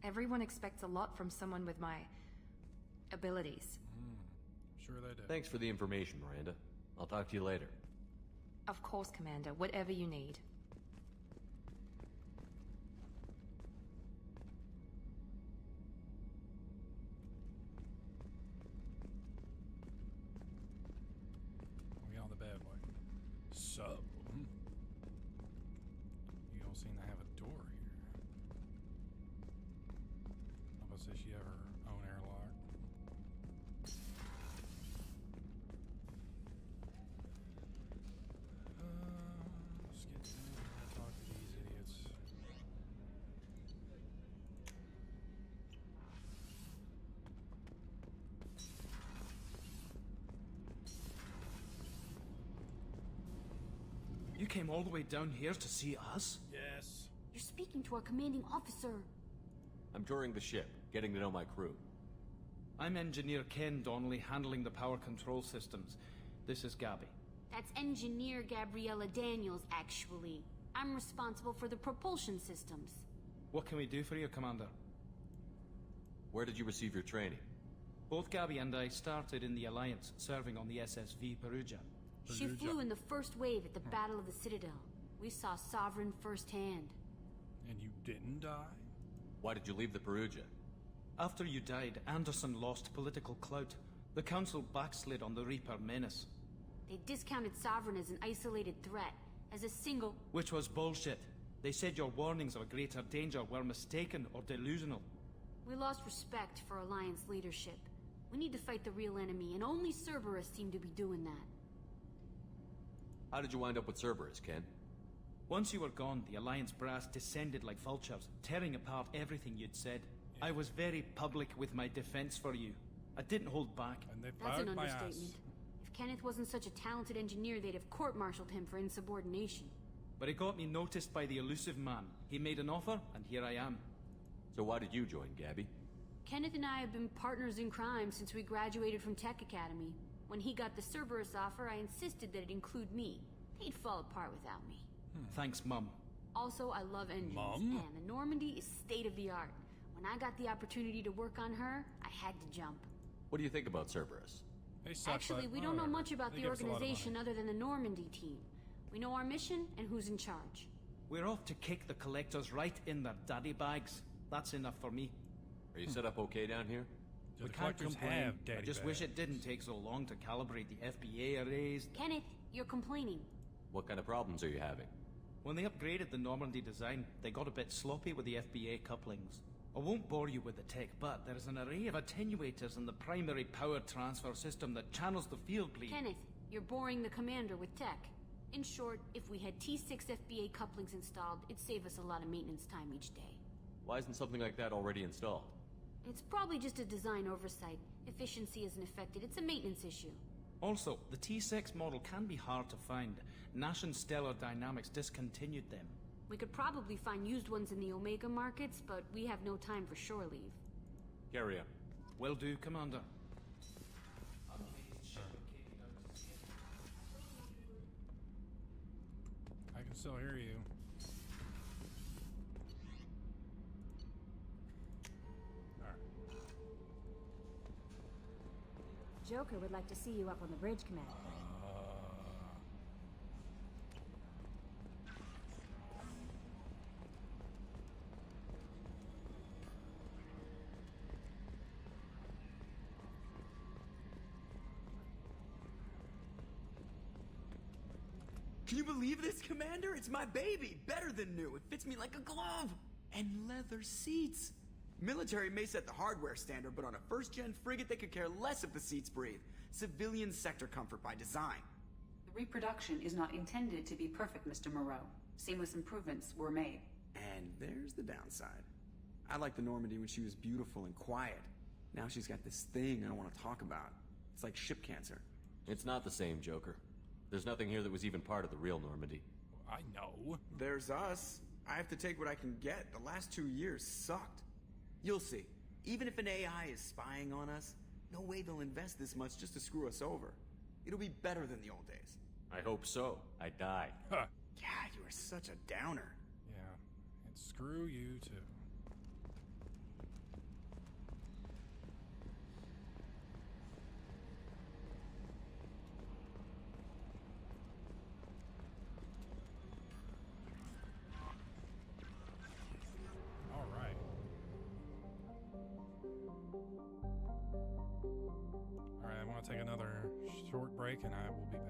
Everyone expects a lot from someone with my abilities. Sure they do. Thanks for the information, Miranda. I'll talk to you later. Of course, Commander. Whatever you need. We on the bad boy. So, you don't seem to have a door here. Nobody says she have her own airlock. Let's get in and talk to these idiots. You came all the way down here to see us? Yes. You're speaking to our commanding officer. I'm touring the ship, getting to know my crew. I'm Engineer Ken Donnelly, handling the power control systems. This is Gabby. That's Engineer Gabriella Daniels, actually. I'm responsible for the propulsion systems. What can we do for you, Commander? Where did you receive your training? Both Gabby and I started in the Alliance, serving on the SSV Perugia. She flew in the first wave at the Battle of the Citadel. We saw Sovereign firsthand. And you didn't die? Why did you leave the Perugia? After you died, Anderson lost political clout. The Council backslid on the Reaper menace. They discounted Sovereign as an isolated threat, as a single... Which was bullshit. They said your warnings of a greater danger were mistaken or delusional. We lost respect for Alliance leadership. We need to fight the real enemy, and only Cerberus seemed to be doing that. How did you wind up with Cerberus, Ken? Once you were gone, the Alliance brass descended like vultures, tearing apart everything you'd said. Yeah. I was very public with my defense for you. I didn't hold back. And they That's an my understatement. ass. If Kenneth wasn't such a talented engineer, they'd have court-martialed him for insubordination. But it got me noticed by the elusive man. He made an offer, and here I am. So why did you join, Gabby? Kenneth and I have been partners in crime since we graduated from Tech Academy. When he got the Cerberus offer, I insisted that it include me. He'd fall apart without me. Thanks, Mum. Also, I love engines, and the Normandy is state-of-the-art. When I got the opportunity to work on her, I had to jump. What do you think about Cerberus? Actually, we don't know much about the organization other than the Normandy team. We know our mission and who's in charge. We're off to kick the collectors right in their daddy bags. That's enough for me. Are you set up okay down here? We can't complain. I just wish it didn't take so long to calibrate the FBA arrays. Kenneth, you're complaining. What kind of problems are you having? When they upgraded the Normandy design, they got a bit sloppy with the FBA couplings. I won't bore you with the tech, but there's an array of attenuators in the primary power transfer system that channels the field bleed. Kenneth, you're boring the commander with tech. In short, if we had T6 FBA couplings installed, it'd save us a lot of maintenance time each day. Why isn't something like that already installed? It's probably just a design oversight. Efficiency isn't affected. It's a maintenance issue. Also, the T6 model can be hard to find. Nash and Stellar Dynamics discontinued them. We could probably find used ones in the Omega markets, but we have no time for shore leave. Carry on. Will do, Commander. I can still hear you. Joker would like to see you up on the bridge, Commander. Can you believe this, Commander? It's my baby! Better than new. It fits me like a glove! And leather seats! Military may set the hardware standard, but on a first-gen frigate, they could care less if the seats breathe. Civilian sector comfort by design. The reproduction is not intended to be perfect, Mr. Moreau. Seamless improvements were made. And there's the downside. I liked the Normandy when she was beautiful and quiet. Now she's got this thing I don't want to talk about. It's like ship cancer. It's not the same, Joker. There's nothing here that was even part of the real Normandy. I know. There's us. I have to take what I can get. The last 2 years sucked. You'll see. Even if an AI is spying on us, no way they'll invest this much just to screw us over. It'll be better than the old days. I hope so. I died. Huh. Yeah, you are such a downer. Yeah, and screw you too. All right. All right, I want to take another short break and I will be back.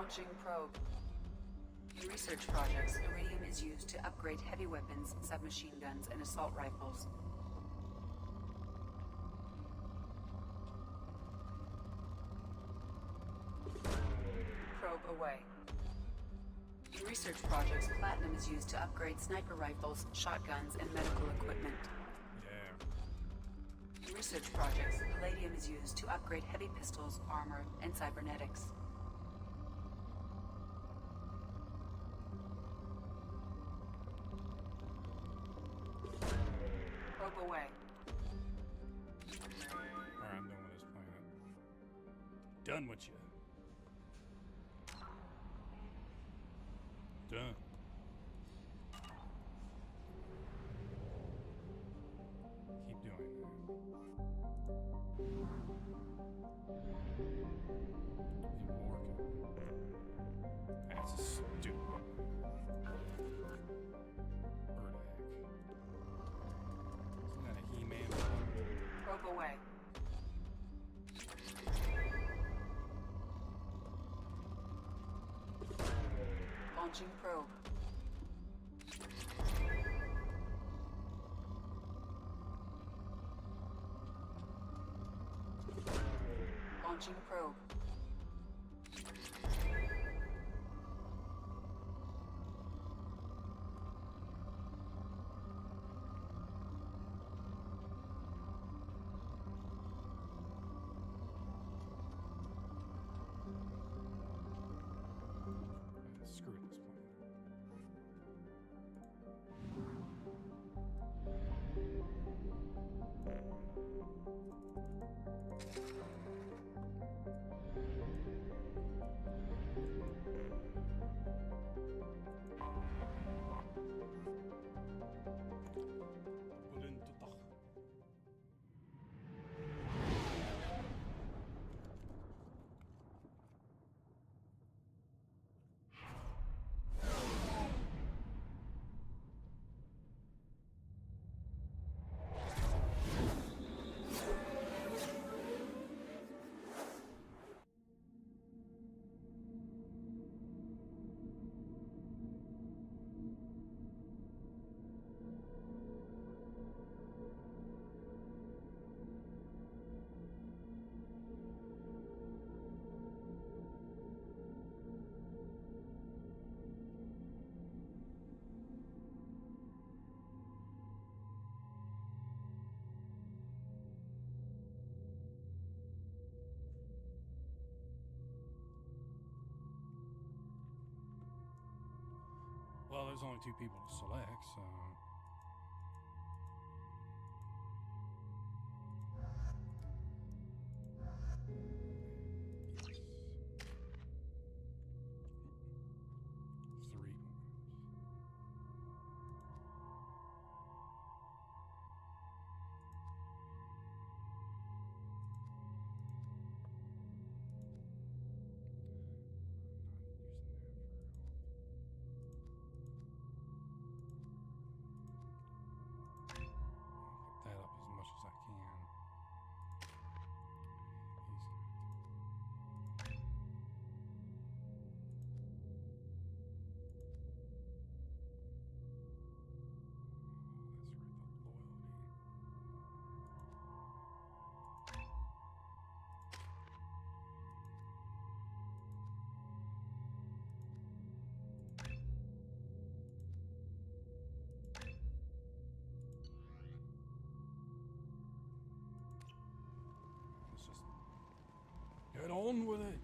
Launching probe. In research projects, iridium is used to upgrade heavy weapons, submachine guns, and assault rifles. Probe away. In research projects, platinum is used to upgrade sniper rifles, shotguns, and medical equipment. In research projects, palladium is used to upgrade heavy pistols, armor, and cybernetics. Probe away. Alright, I'm done with this planet. Done with you. Done. Keep doing that. That's stupid. Where the heck? Isn't that a He-Man? Probe away. Launching probe. Launching probe. Screw this planet. Well, there's only 2 people to select, so... that up as much as I can. Get on with it.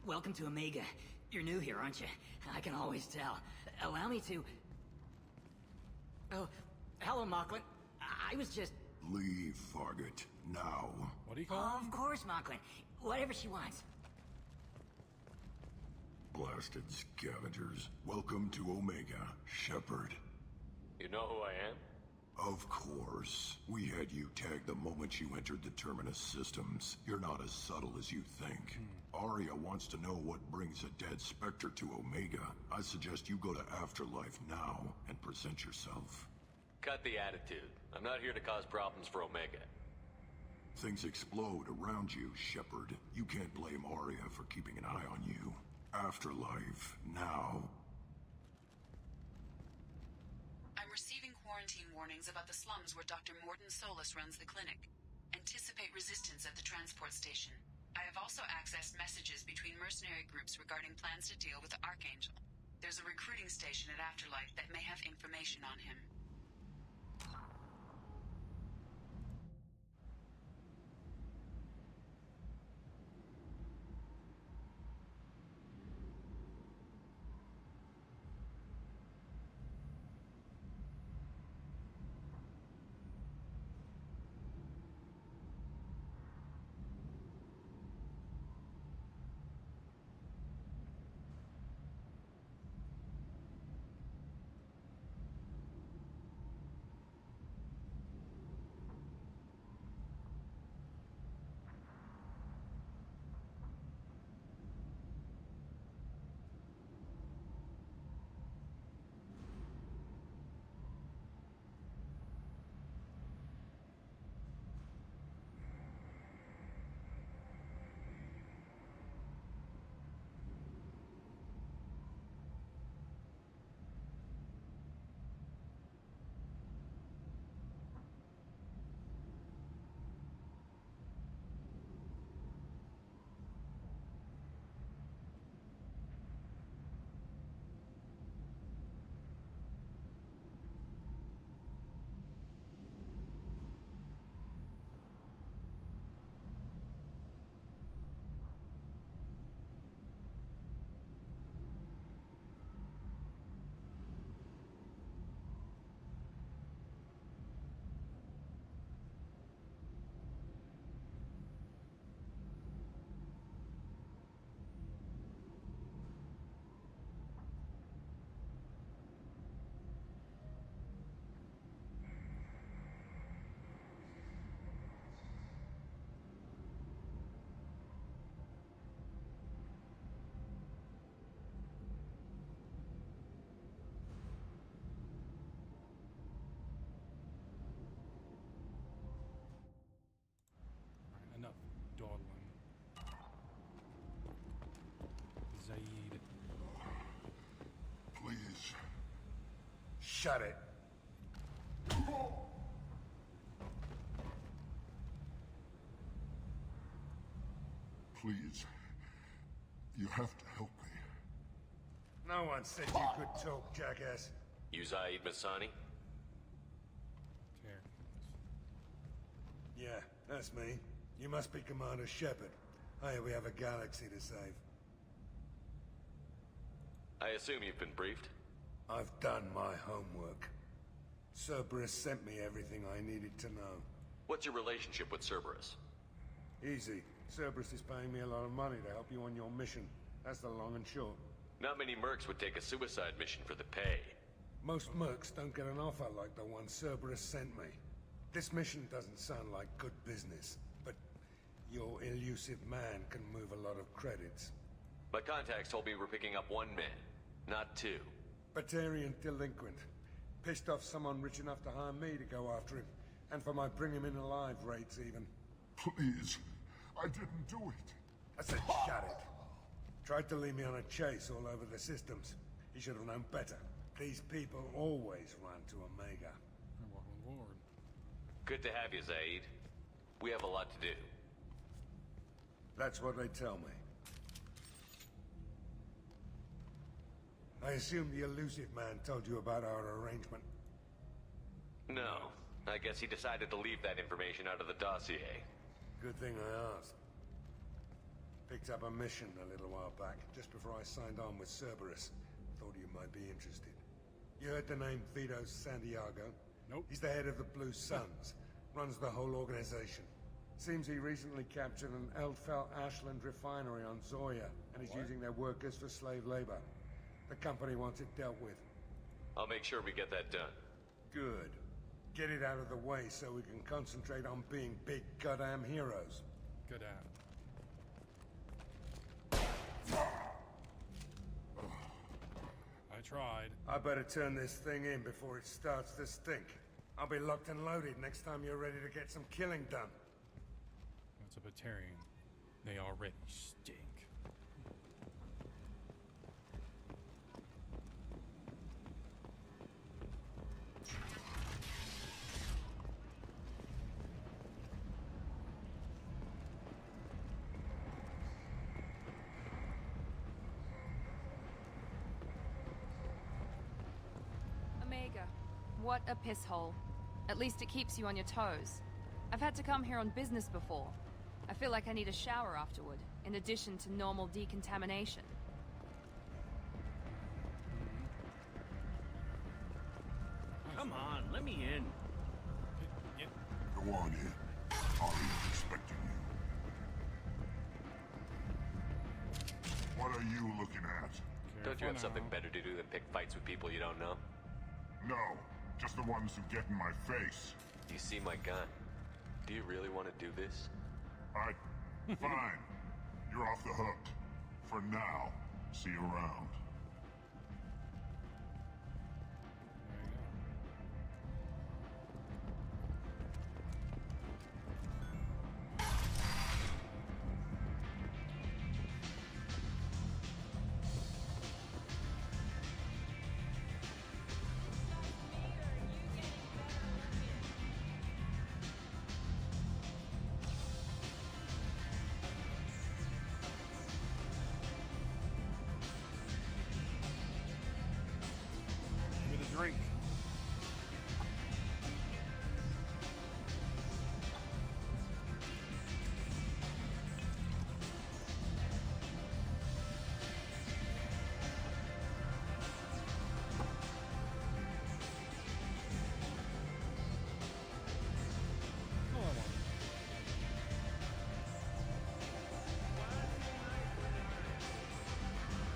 Welcome to Omega. You're new here, aren't you? I can always tell. Allow me to... Oh, hello, Mocklin. I was just... Leave, Fargate. Now. What do you call him? Of course, Mocklin. Whatever she wants. Blasted scavengers. Welcome to Omega, Shepard. You know who I am? Of course. We had you tagged the moment you entered the Terminus systems. You're not as subtle as you think. Arya wants to know what brings a dead Spectre to Omega. I suggest you go to Afterlife now and present yourself. Cut the attitude. I'm not here to cause problems for Omega. Things explode around you, Shepard. You can't blame Arya for keeping an eye on you. Afterlife, now. I'm receiving quarantine warnings about the slums where Dr. Mordin Solus runs the clinic. Anticipate resistance at the transport station. I have also accessed messages between mercenary groups regarding plans to deal with the Archangel. There's a recruiting station at Afterlife that may have information on him. Enough dawdling. Zaid. Please. Shut it. Please. You have to help me. No one said you could talk, jackass. You Zaid Masani? Yeah, that's me. You must be Commander Shepard. Hey, we have a galaxy to save. I assume you've been briefed? I've done my homework. Cerberus sent me everything I needed to know. What's your relationship with Cerberus? Easy. Cerberus is paying me a lot of money to help you on your mission. That's the long and short. Not many mercs would take a suicide mission for the pay. Most mercs don't get an offer like the one Cerberus sent me. This mission doesn't sound like good business, but your elusive man can move a lot of credits. My contacts told me we're picking up one man, not two. Batarian delinquent. Pissed off someone rich enough to hire me to go after him. And for my bring him in alive rates even. Please. I didn't do it. I said shut it. Tried to lead me on a chase all over the systems. He should have known better. These people always run to Omega. Welcome aboard. Good to have you, Zaid. We have a lot to do. That's what they tell me. I assume the elusive man told you about our arrangement. No. I guess he decided to leave that information out of the dossier. Good thing I asked. Picked up a mission a little while back, just before I signed on with Cerberus. Thought you might be interested. You heard the name Vito Santiago? Nope. He's the head of the Blue Suns. Runs the whole organization. Seems he recently captured an Eldfell Ashland refinery on Zoya, and is using their workers for slave labor. The company wants it dealt with. I'll make sure we get that done. Good. Get it out of the way so we can concentrate on being big goddamn heroes. Good at. I tried. I better turn this thing in before it starts to stink. I'll be locked and loaded next time you're ready to get some killing done. It's a Batarian. They already stink. Omega, what a piss hole. At least it keeps you on your toes. I've had to come here on business before. I feel like I need a shower afterward, in addition to normal decontamination. Come on, let me in. Go on in. Aria's expecting you. What are you looking at? Don't you have something better to do than pick fights with people you don't know? No, just the ones who get in my face. You see my gun. Do you really want to do this? Fine. You're off the hook. For now. See you around. Drink.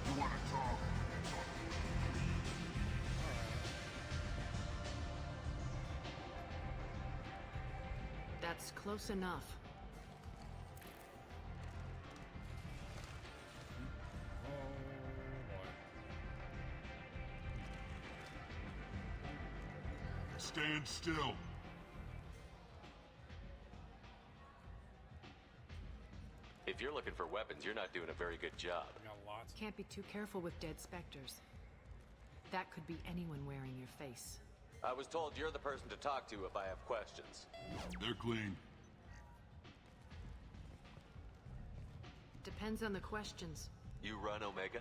You want to talk? That's close enough. Stand still. If you're looking for weapons, you're not doing a very good job. Can't be too careful with dead specters. That could be anyone wearing your face. I was told you're the person to talk to if I have questions. They're clean. Depends on the questions. You run, Omega?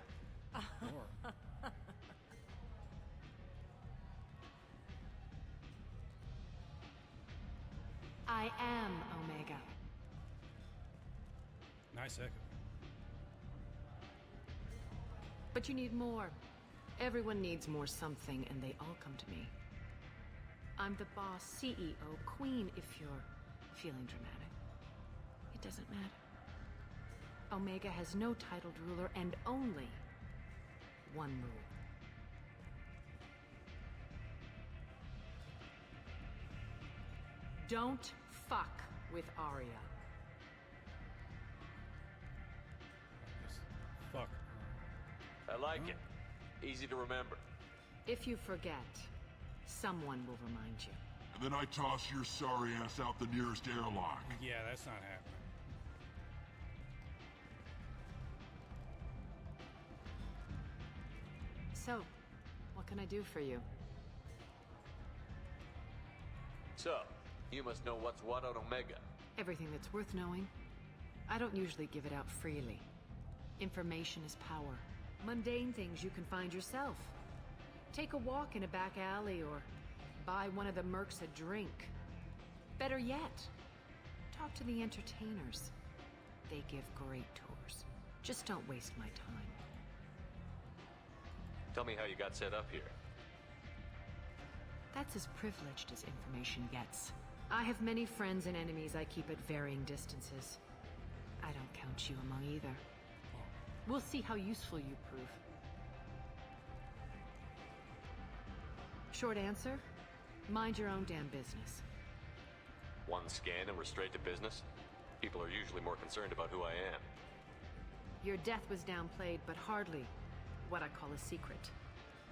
I am Omega. Nice echo. But you need more. Everyone needs more something, and they all come to me. I'm the boss, CEO, queen, if you're feeling dramatic. It doesn't matter. Omega has no titled ruler and only one rule. Don't fuck with Arya. Fuck. I like it. Easy to remember. If you forget, someone will remind you. And then I toss your sorry ass out the nearest airlock. Yeah, that's not happening. So, what can I do for you? So, you must know what's what on Omega. Everything that's worth knowing. I don't usually give it out freely. Information is power. Mundane things you can find yourself. Take a walk in a back alley or buy one of the mercs a drink. Better yet, talk to the entertainers. They give great tours. Just don't waste my time. Tell me how you got set up here. That's as privileged as information gets. I have many friends and enemies I keep at varying distances. I don't count you among either. We'll see how useful you prove. Short answer? Mind your own damn business. One scan and we're straight to business? People are usually more concerned about who I am. Your death was downplayed, but hardly what I call a secret.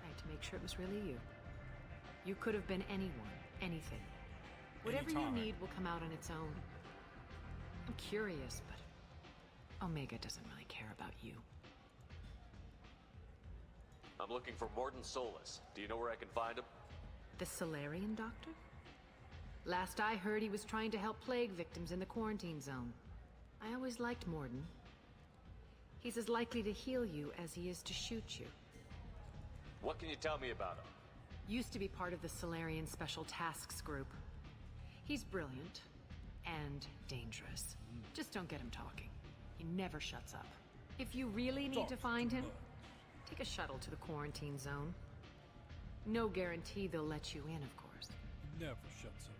I had to make sure it was really you. You could have been anyone, anything. Whatever you need will come out on its own. I'm curious, but Omega doesn't really care about you. I'm looking for Mordin Solus. Do you know where I can find him? The Solarian doctor? Last I heard, he was trying to help plague victims in the quarantine zone. I always liked Mordin. He's as likely to heal you as he is to shoot you. What can you tell me about him? Used to be part of the Solarian Special Tasks Group. He's brilliant and dangerous. Just don't get him talking. He never shuts up. If you really need to find him, take a shuttle to the quarantine zone. No guarantee they'll let you in, of course. Never shuts up.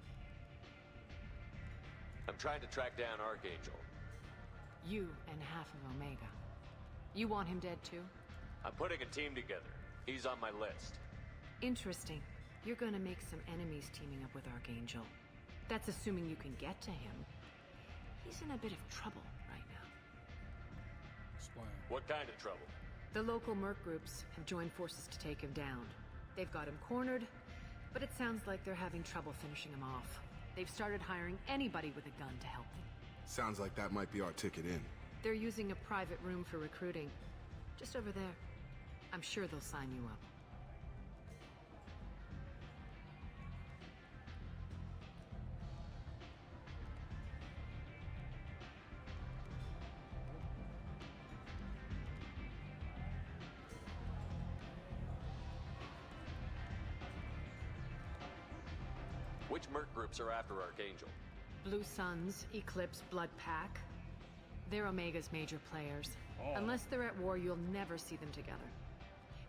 I'm trying to track down Archangel. You and half of Omega. You want him dead too? I'm putting a team together. He's on my list. Interesting. You're gonna make some enemies teaming up with Archangel. That's assuming you can get to him. He's in a bit of trouble right now. Explain. What kind of trouble? The local merc groups have joined forces to take him down. They've got him cornered, but it sounds like they're having trouble finishing him off. They've started hiring anybody with a gun to help them. Sounds like that might be our ticket in. They're using a private room for recruiting. Just over there. I'm sure they'll sign you up. Which merc groups are after Archangel? Blue Suns, Eclipse, Blood Pack. They're Omega's major players. Oh. Unless they're at war, you'll never see them together.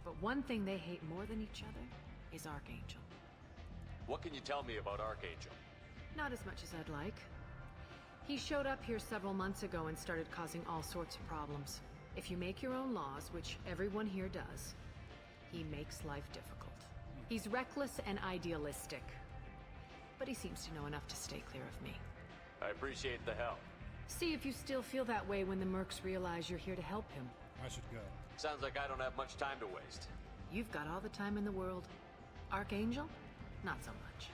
But one thing they hate more than each other is Archangel. What can you tell me about Archangel? Not as much as I'd like. He showed up here several months ago and started causing all sorts of problems. If you make your own laws, which everyone here does, he makes life difficult. He's reckless and idealistic. But he seems to know enough to stay clear of me. I appreciate the help. See if you still feel that way when the mercs realize you're here to help him. I should go. Sounds like I don't have much time to waste. You've got all the time in the world. Archangel? Not so much.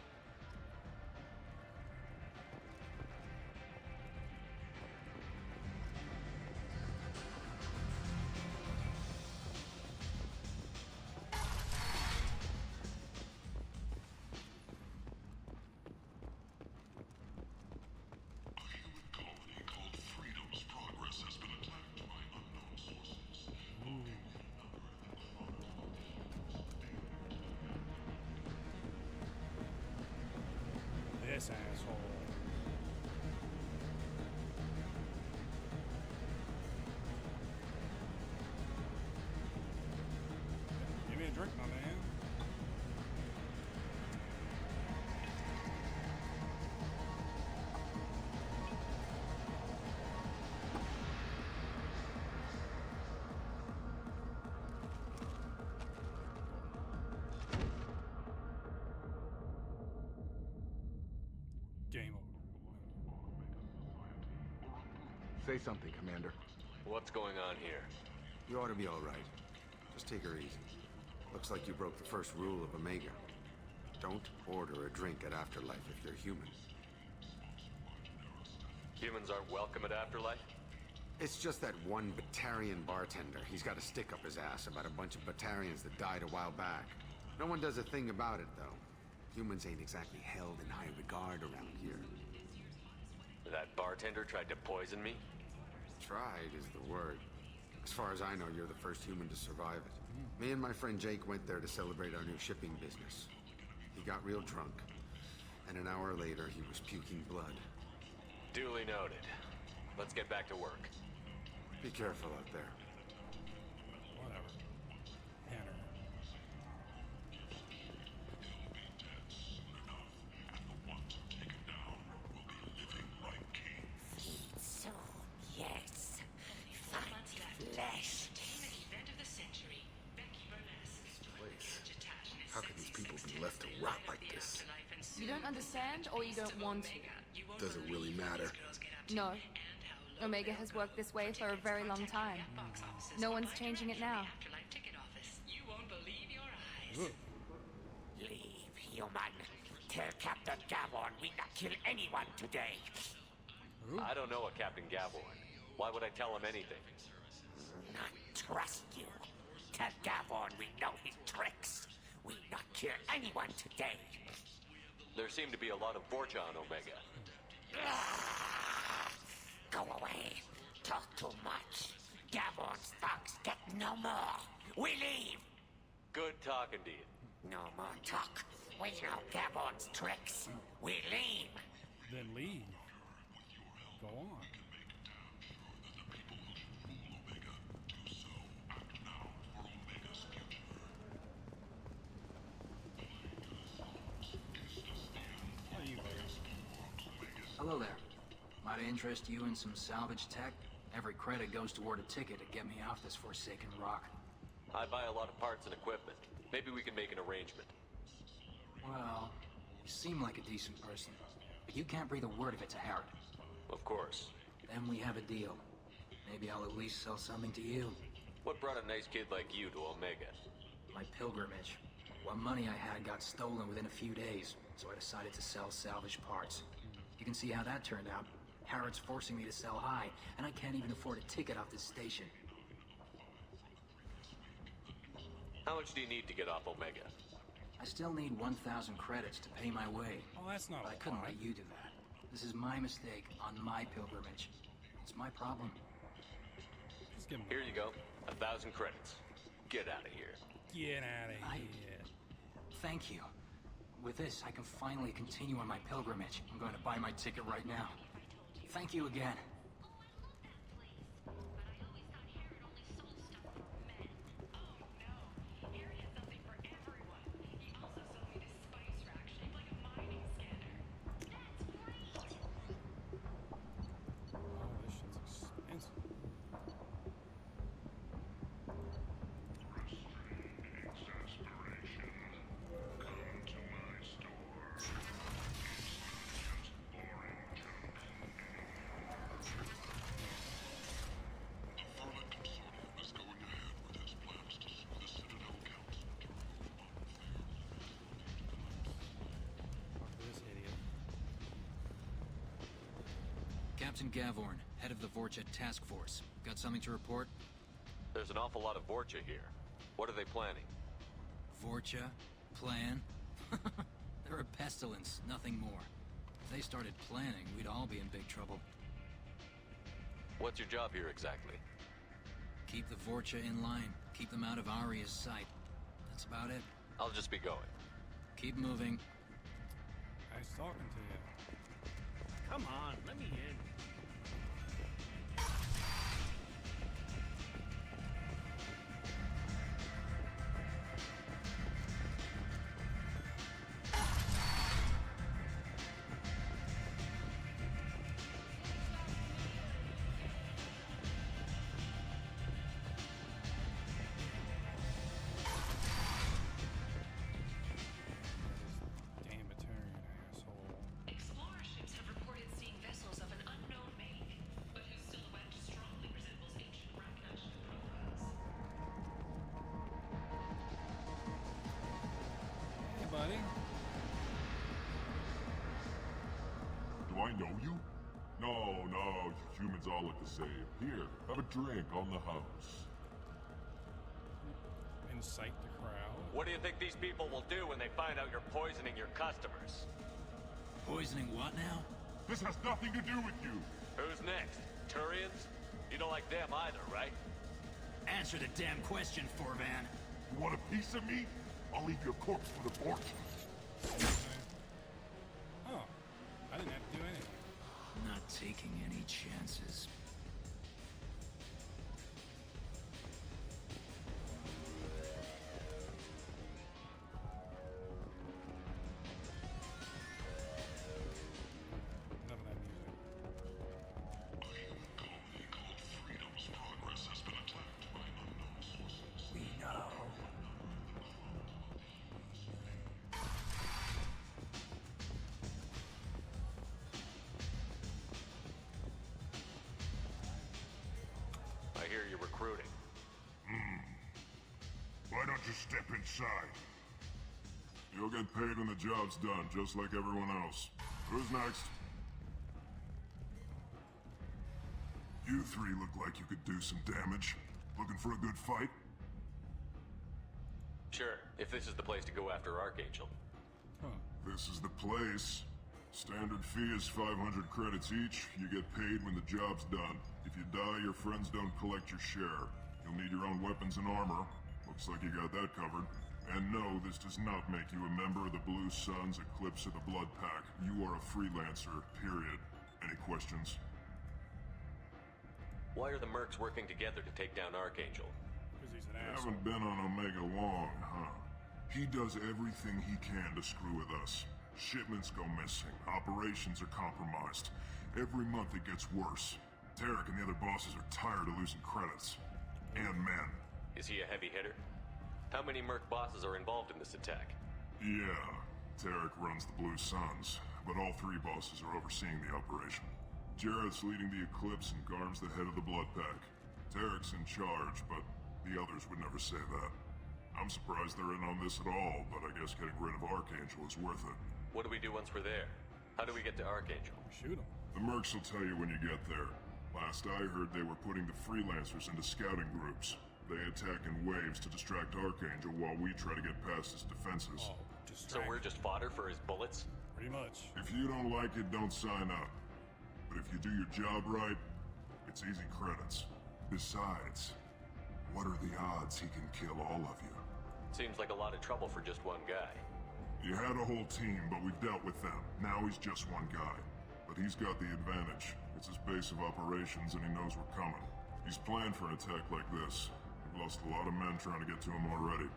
This asshole. Give me a drink, my man. Game over. Say something, Commander. What's going on here? You ought to be all right. Just take her easy. Looks like you broke the first rule of Omega. Don't order a drink at Afterlife if you're human. Humans aren't welcome at Afterlife? It's just that one Batarian bartender. He's got a stick up his ass about a bunch of Batarians that died a while back. No one does a thing about it, though. Humans ain't exactly held in high regard around here. That bartender tried to poison me? Tried is the word. As far as I know, you're the first human to survive it. Me and my friend Jake went there to celebrate our new shipping business. He got real drunk, and an hour later he was puking blood. Duly noted. Let's get back to work. Be careful out there. Whatever. Tanner. So, yes. Fight flesh. How can these people be left to rot like this? You don't understand, or you don't want to? Does it really matter? No. Omega has worked this way for a very long time. No one's changing it now. Leave, human. Tell Captain Gavon we not kill anyone today. I don't know a Captain Gavorn. Why would I tell him anything? Not trust you. Tell Gavorn we know his tricks. We not kill anyone today. There seem to be a lot of Vorcha on Omega. Go away. Talk too much. Gavorn's thugs get no more. We leave. Good talking to you. No more talk. We know Gavorn's tricks. We leave. Then leave. Go on. Hello there. Might I interest you in some salvage tech? Every credit goes toward a ticket to get me off this forsaken rock. I buy a lot of parts and equipment. Maybe we can make an arrangement. Well, you seem like a decent person, but you can't breathe a word of it to Harrod. Of course. Then we have a deal. Maybe I'll at least sell something to you. What brought a nice kid like you to Omega? My pilgrimage. What money I had got stolen within a few days, so I decided to sell salvage parts. You can see how that turned out. Harrod's forcing me to sell high, and I can't even afford a ticket off this station. How much do you need to get off Omega? I still need 1,000 credits to pay my way. Well, that's not but I couldn't let you do that. This is my mistake on my pilgrimage. It's my problem. Just give him Here you go. 1,000 credits. Get out of here. Get out of here. Thank you. With this, I can finally continue on my pilgrimage. I'm going to buy my ticket right now. Thank you again. Captain Gavorn, head of the Vorcha task force. Got something to report? There's an awful lot of Vorcha here. What are they planning? Vorcha? Plan? They're a pestilence, nothing more. If they started planning, we'd all be in big trouble. What's your job here exactly? Keep the Vorcha in line. Keep them out of Aria's sight. That's about it. I'll just be going. Keep moving. Nice talking to you. Come on, let me in. Do I know you? No, humans all look the same. Here, have a drink on the house. Incite the crowd. What do you think these people will do when they find out you're poisoning your customers? Poisoning what now? This has nothing to do with you. Who's next? Turians? You don't like them either, right? Answer the damn question, Forvan. You want a piece of me? I'll leave your corpse for the fortune. Oh, I didn't have to do anything. Not taking any chances. Enough of that music. We know. I hear you're recruiting. Why don't you step inside? You'll get paid when the job's done, just like everyone else. Who's next? You three look like you could do some damage. Looking for a good fight? Sure, if this is the place to go after Archangel. This is the place. Standard fee is 500 credits each. You get paid when the job's done. If you die, your friends don't collect your share. You'll need your own weapons and armor. Looks like you got that covered. And no, this does not make you a member of the Blue Suns, Eclipse, or the Blood Pack. You are a freelancer, period. Any questions? Why are the mercs working together to take down Archangel? Because he's an You asshole. haven't been on Omega long, huh? He does everything he can to screw with us. Shipments go missing. Operations are compromised. Every month it gets worse. Tarek and the other bosses are tired of losing credits. And men. Is he a heavy hitter? How many merc bosses are involved in this attack? Yeah, Tarek runs the Blue Suns, but all three bosses are overseeing the operation. Jarrett's leading the Eclipse and Garm's the head of the Blood Pack. Tarek's in charge, but the others would never say that. I'm surprised they're in on this at all, but I guess getting rid of Archangel is worth it. What do we do once we're there? How do we get to Archangel? Shoot him. The mercs will tell you when you get there. Last I heard, they were putting the freelancers into scouting groups. They attack in waves to distract Archangel while we try to get past his defenses. So we're just fodder for his bullets? Pretty much. If you don't like it, don't sign up. But if you do your job right, it's easy credits. Besides, what are the odds he can kill all of you? Seems like a lot of trouble for just one guy. You had a whole team, but we've dealt with them. Now he's just one guy. But he's got the advantage. It's his base of operations and he knows we're coming. He's planned for an attack like this. We've lost a lot of men trying to get to him already.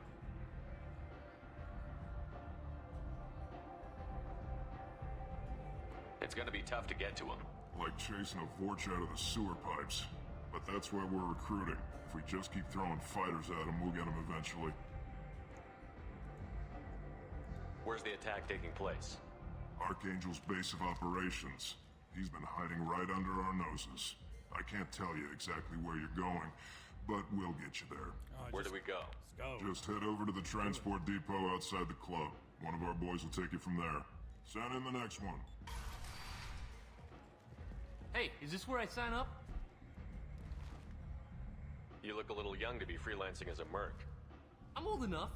It's gonna be tough to get to him. Like chasing a Vorch out of the sewer pipes. But that's why we're recruiting. If we just keep throwing fighters at him, we'll get him eventually. Where's the attack taking place? Archangel's base of operations. He's been hiding right under our noses. I can't tell you exactly where you're going, but we'll get you there. Where do we go? Let's go. Just head over to the transport depot outside the club. One of our boys will take you from there. Send in the next one. Hey, is this where I sign up? You look a little young to be freelancing as a merc. I'm old enough.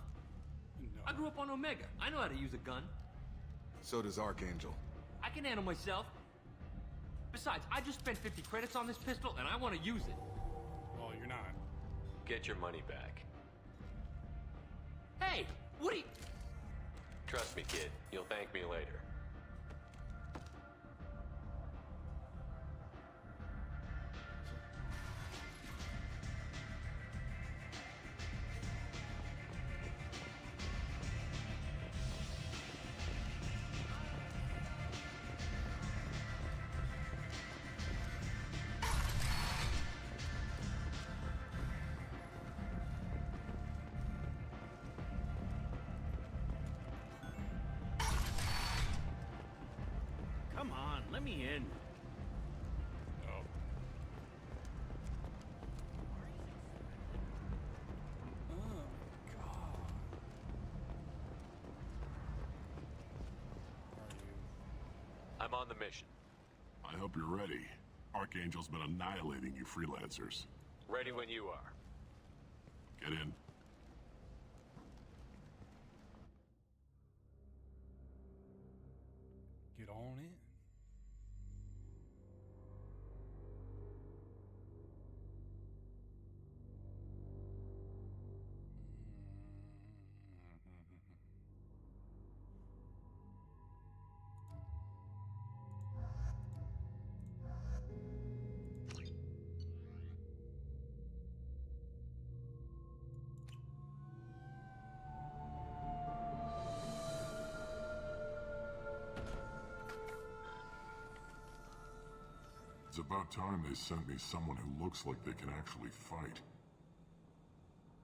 I grew up on Omega. I know how to use a gun. So does Archangel. I can handle myself. Besides, I just spent 50 credits on this pistol, and I want to use it. Well, you're not. Get your money back. Hey, what are you... Trust me, kid. You'll thank me later. Come on, let me in. Oh. Oh, God. I'm on the mission. I hope you're ready. Archangel's been annihilating you freelancers. Ready when you are. Get in. Get on in. It's about time they sent me someone who looks like they can actually fight.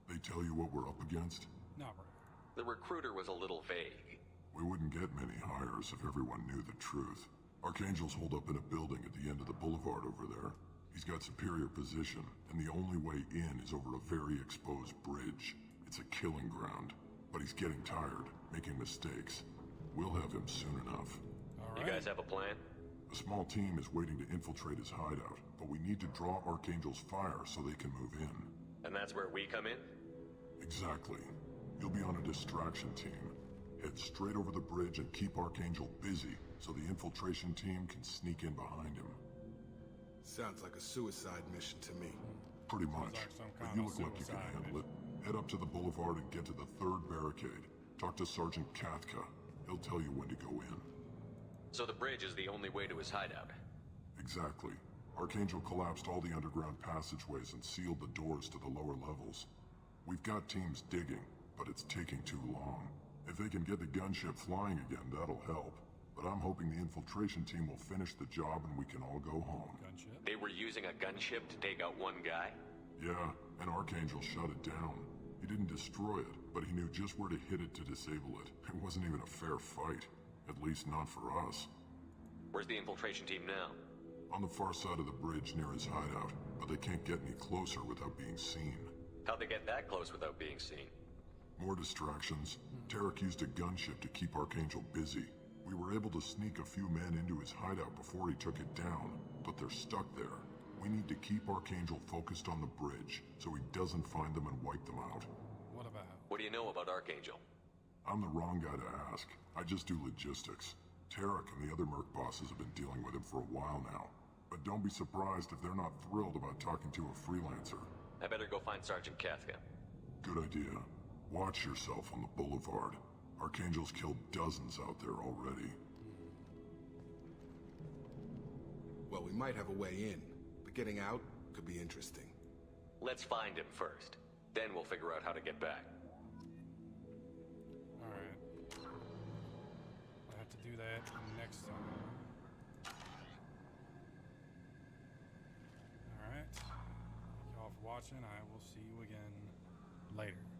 They tell you what we're up against? Not right. The recruiter was a little vague. We wouldn't get many hires if everyone knew the truth. Archangel's holed up in a building at the end of the boulevard over there. He's got superior position, and the only way in is over a very exposed bridge. It's a killing ground. But he's getting tired, making mistakes. We'll have him soon enough. You guys have a plan? A small team is waiting to infiltrate his hideout, but we need to draw Archangel's fire so they can move in. And that's where we come in? Exactly. You'll be on a distraction team. Head straight over the bridge and keep Archangel busy so the infiltration team can sneak in behind him. Sounds like a suicide mission to me. Pretty much. But you look like you can handle it. Head up to the boulevard and get to the 3rd barricade. Talk to Sergeant Kathka. He'll tell you when to go in. So the bridge is the only way to his hideout? Exactly. Archangel collapsed all the underground passageways and sealed the doors to the lower levels. We've got teams digging, but it's taking too long. If they can get the gunship flying again, that'll help. But I'm hoping the infiltration team will finish the job and we can all go home. Gunship? They were using a gunship to take out one guy? Yeah, and Archangel shut it down. He didn't destroy it, but he knew just where to hit it to disable it. It wasn't even a fair fight. At least not for us. Where's the infiltration team now? On the far side of the bridge near his hideout, but they can't get any closer without being seen. How'd they get that close without being seen? More distractions. Tarek used a gunship to keep Archangel busy. We were able to sneak a few men into his hideout before he took it down, but they're stuck there. We need to keep Archangel focused on the bridge, so he doesn't find them and wipe them out. What about? What do you know about Archangel? I'm the wrong guy to ask. I just do logistics. Tarek and the other Merc bosses have been dealing with him for a while now. But don't be surprised if they're not thrilled about talking to a freelancer. I better go find Sergeant Kathka. Good idea. Watch yourself on the boulevard. Archangel's killed dozens out there already. Well, we might have a way in, but getting out could be interesting. Let's find him first. Then we'll figure out how to get back. Alright. I have to do that next time. Alright. Thank you all for watching. I will see you again later.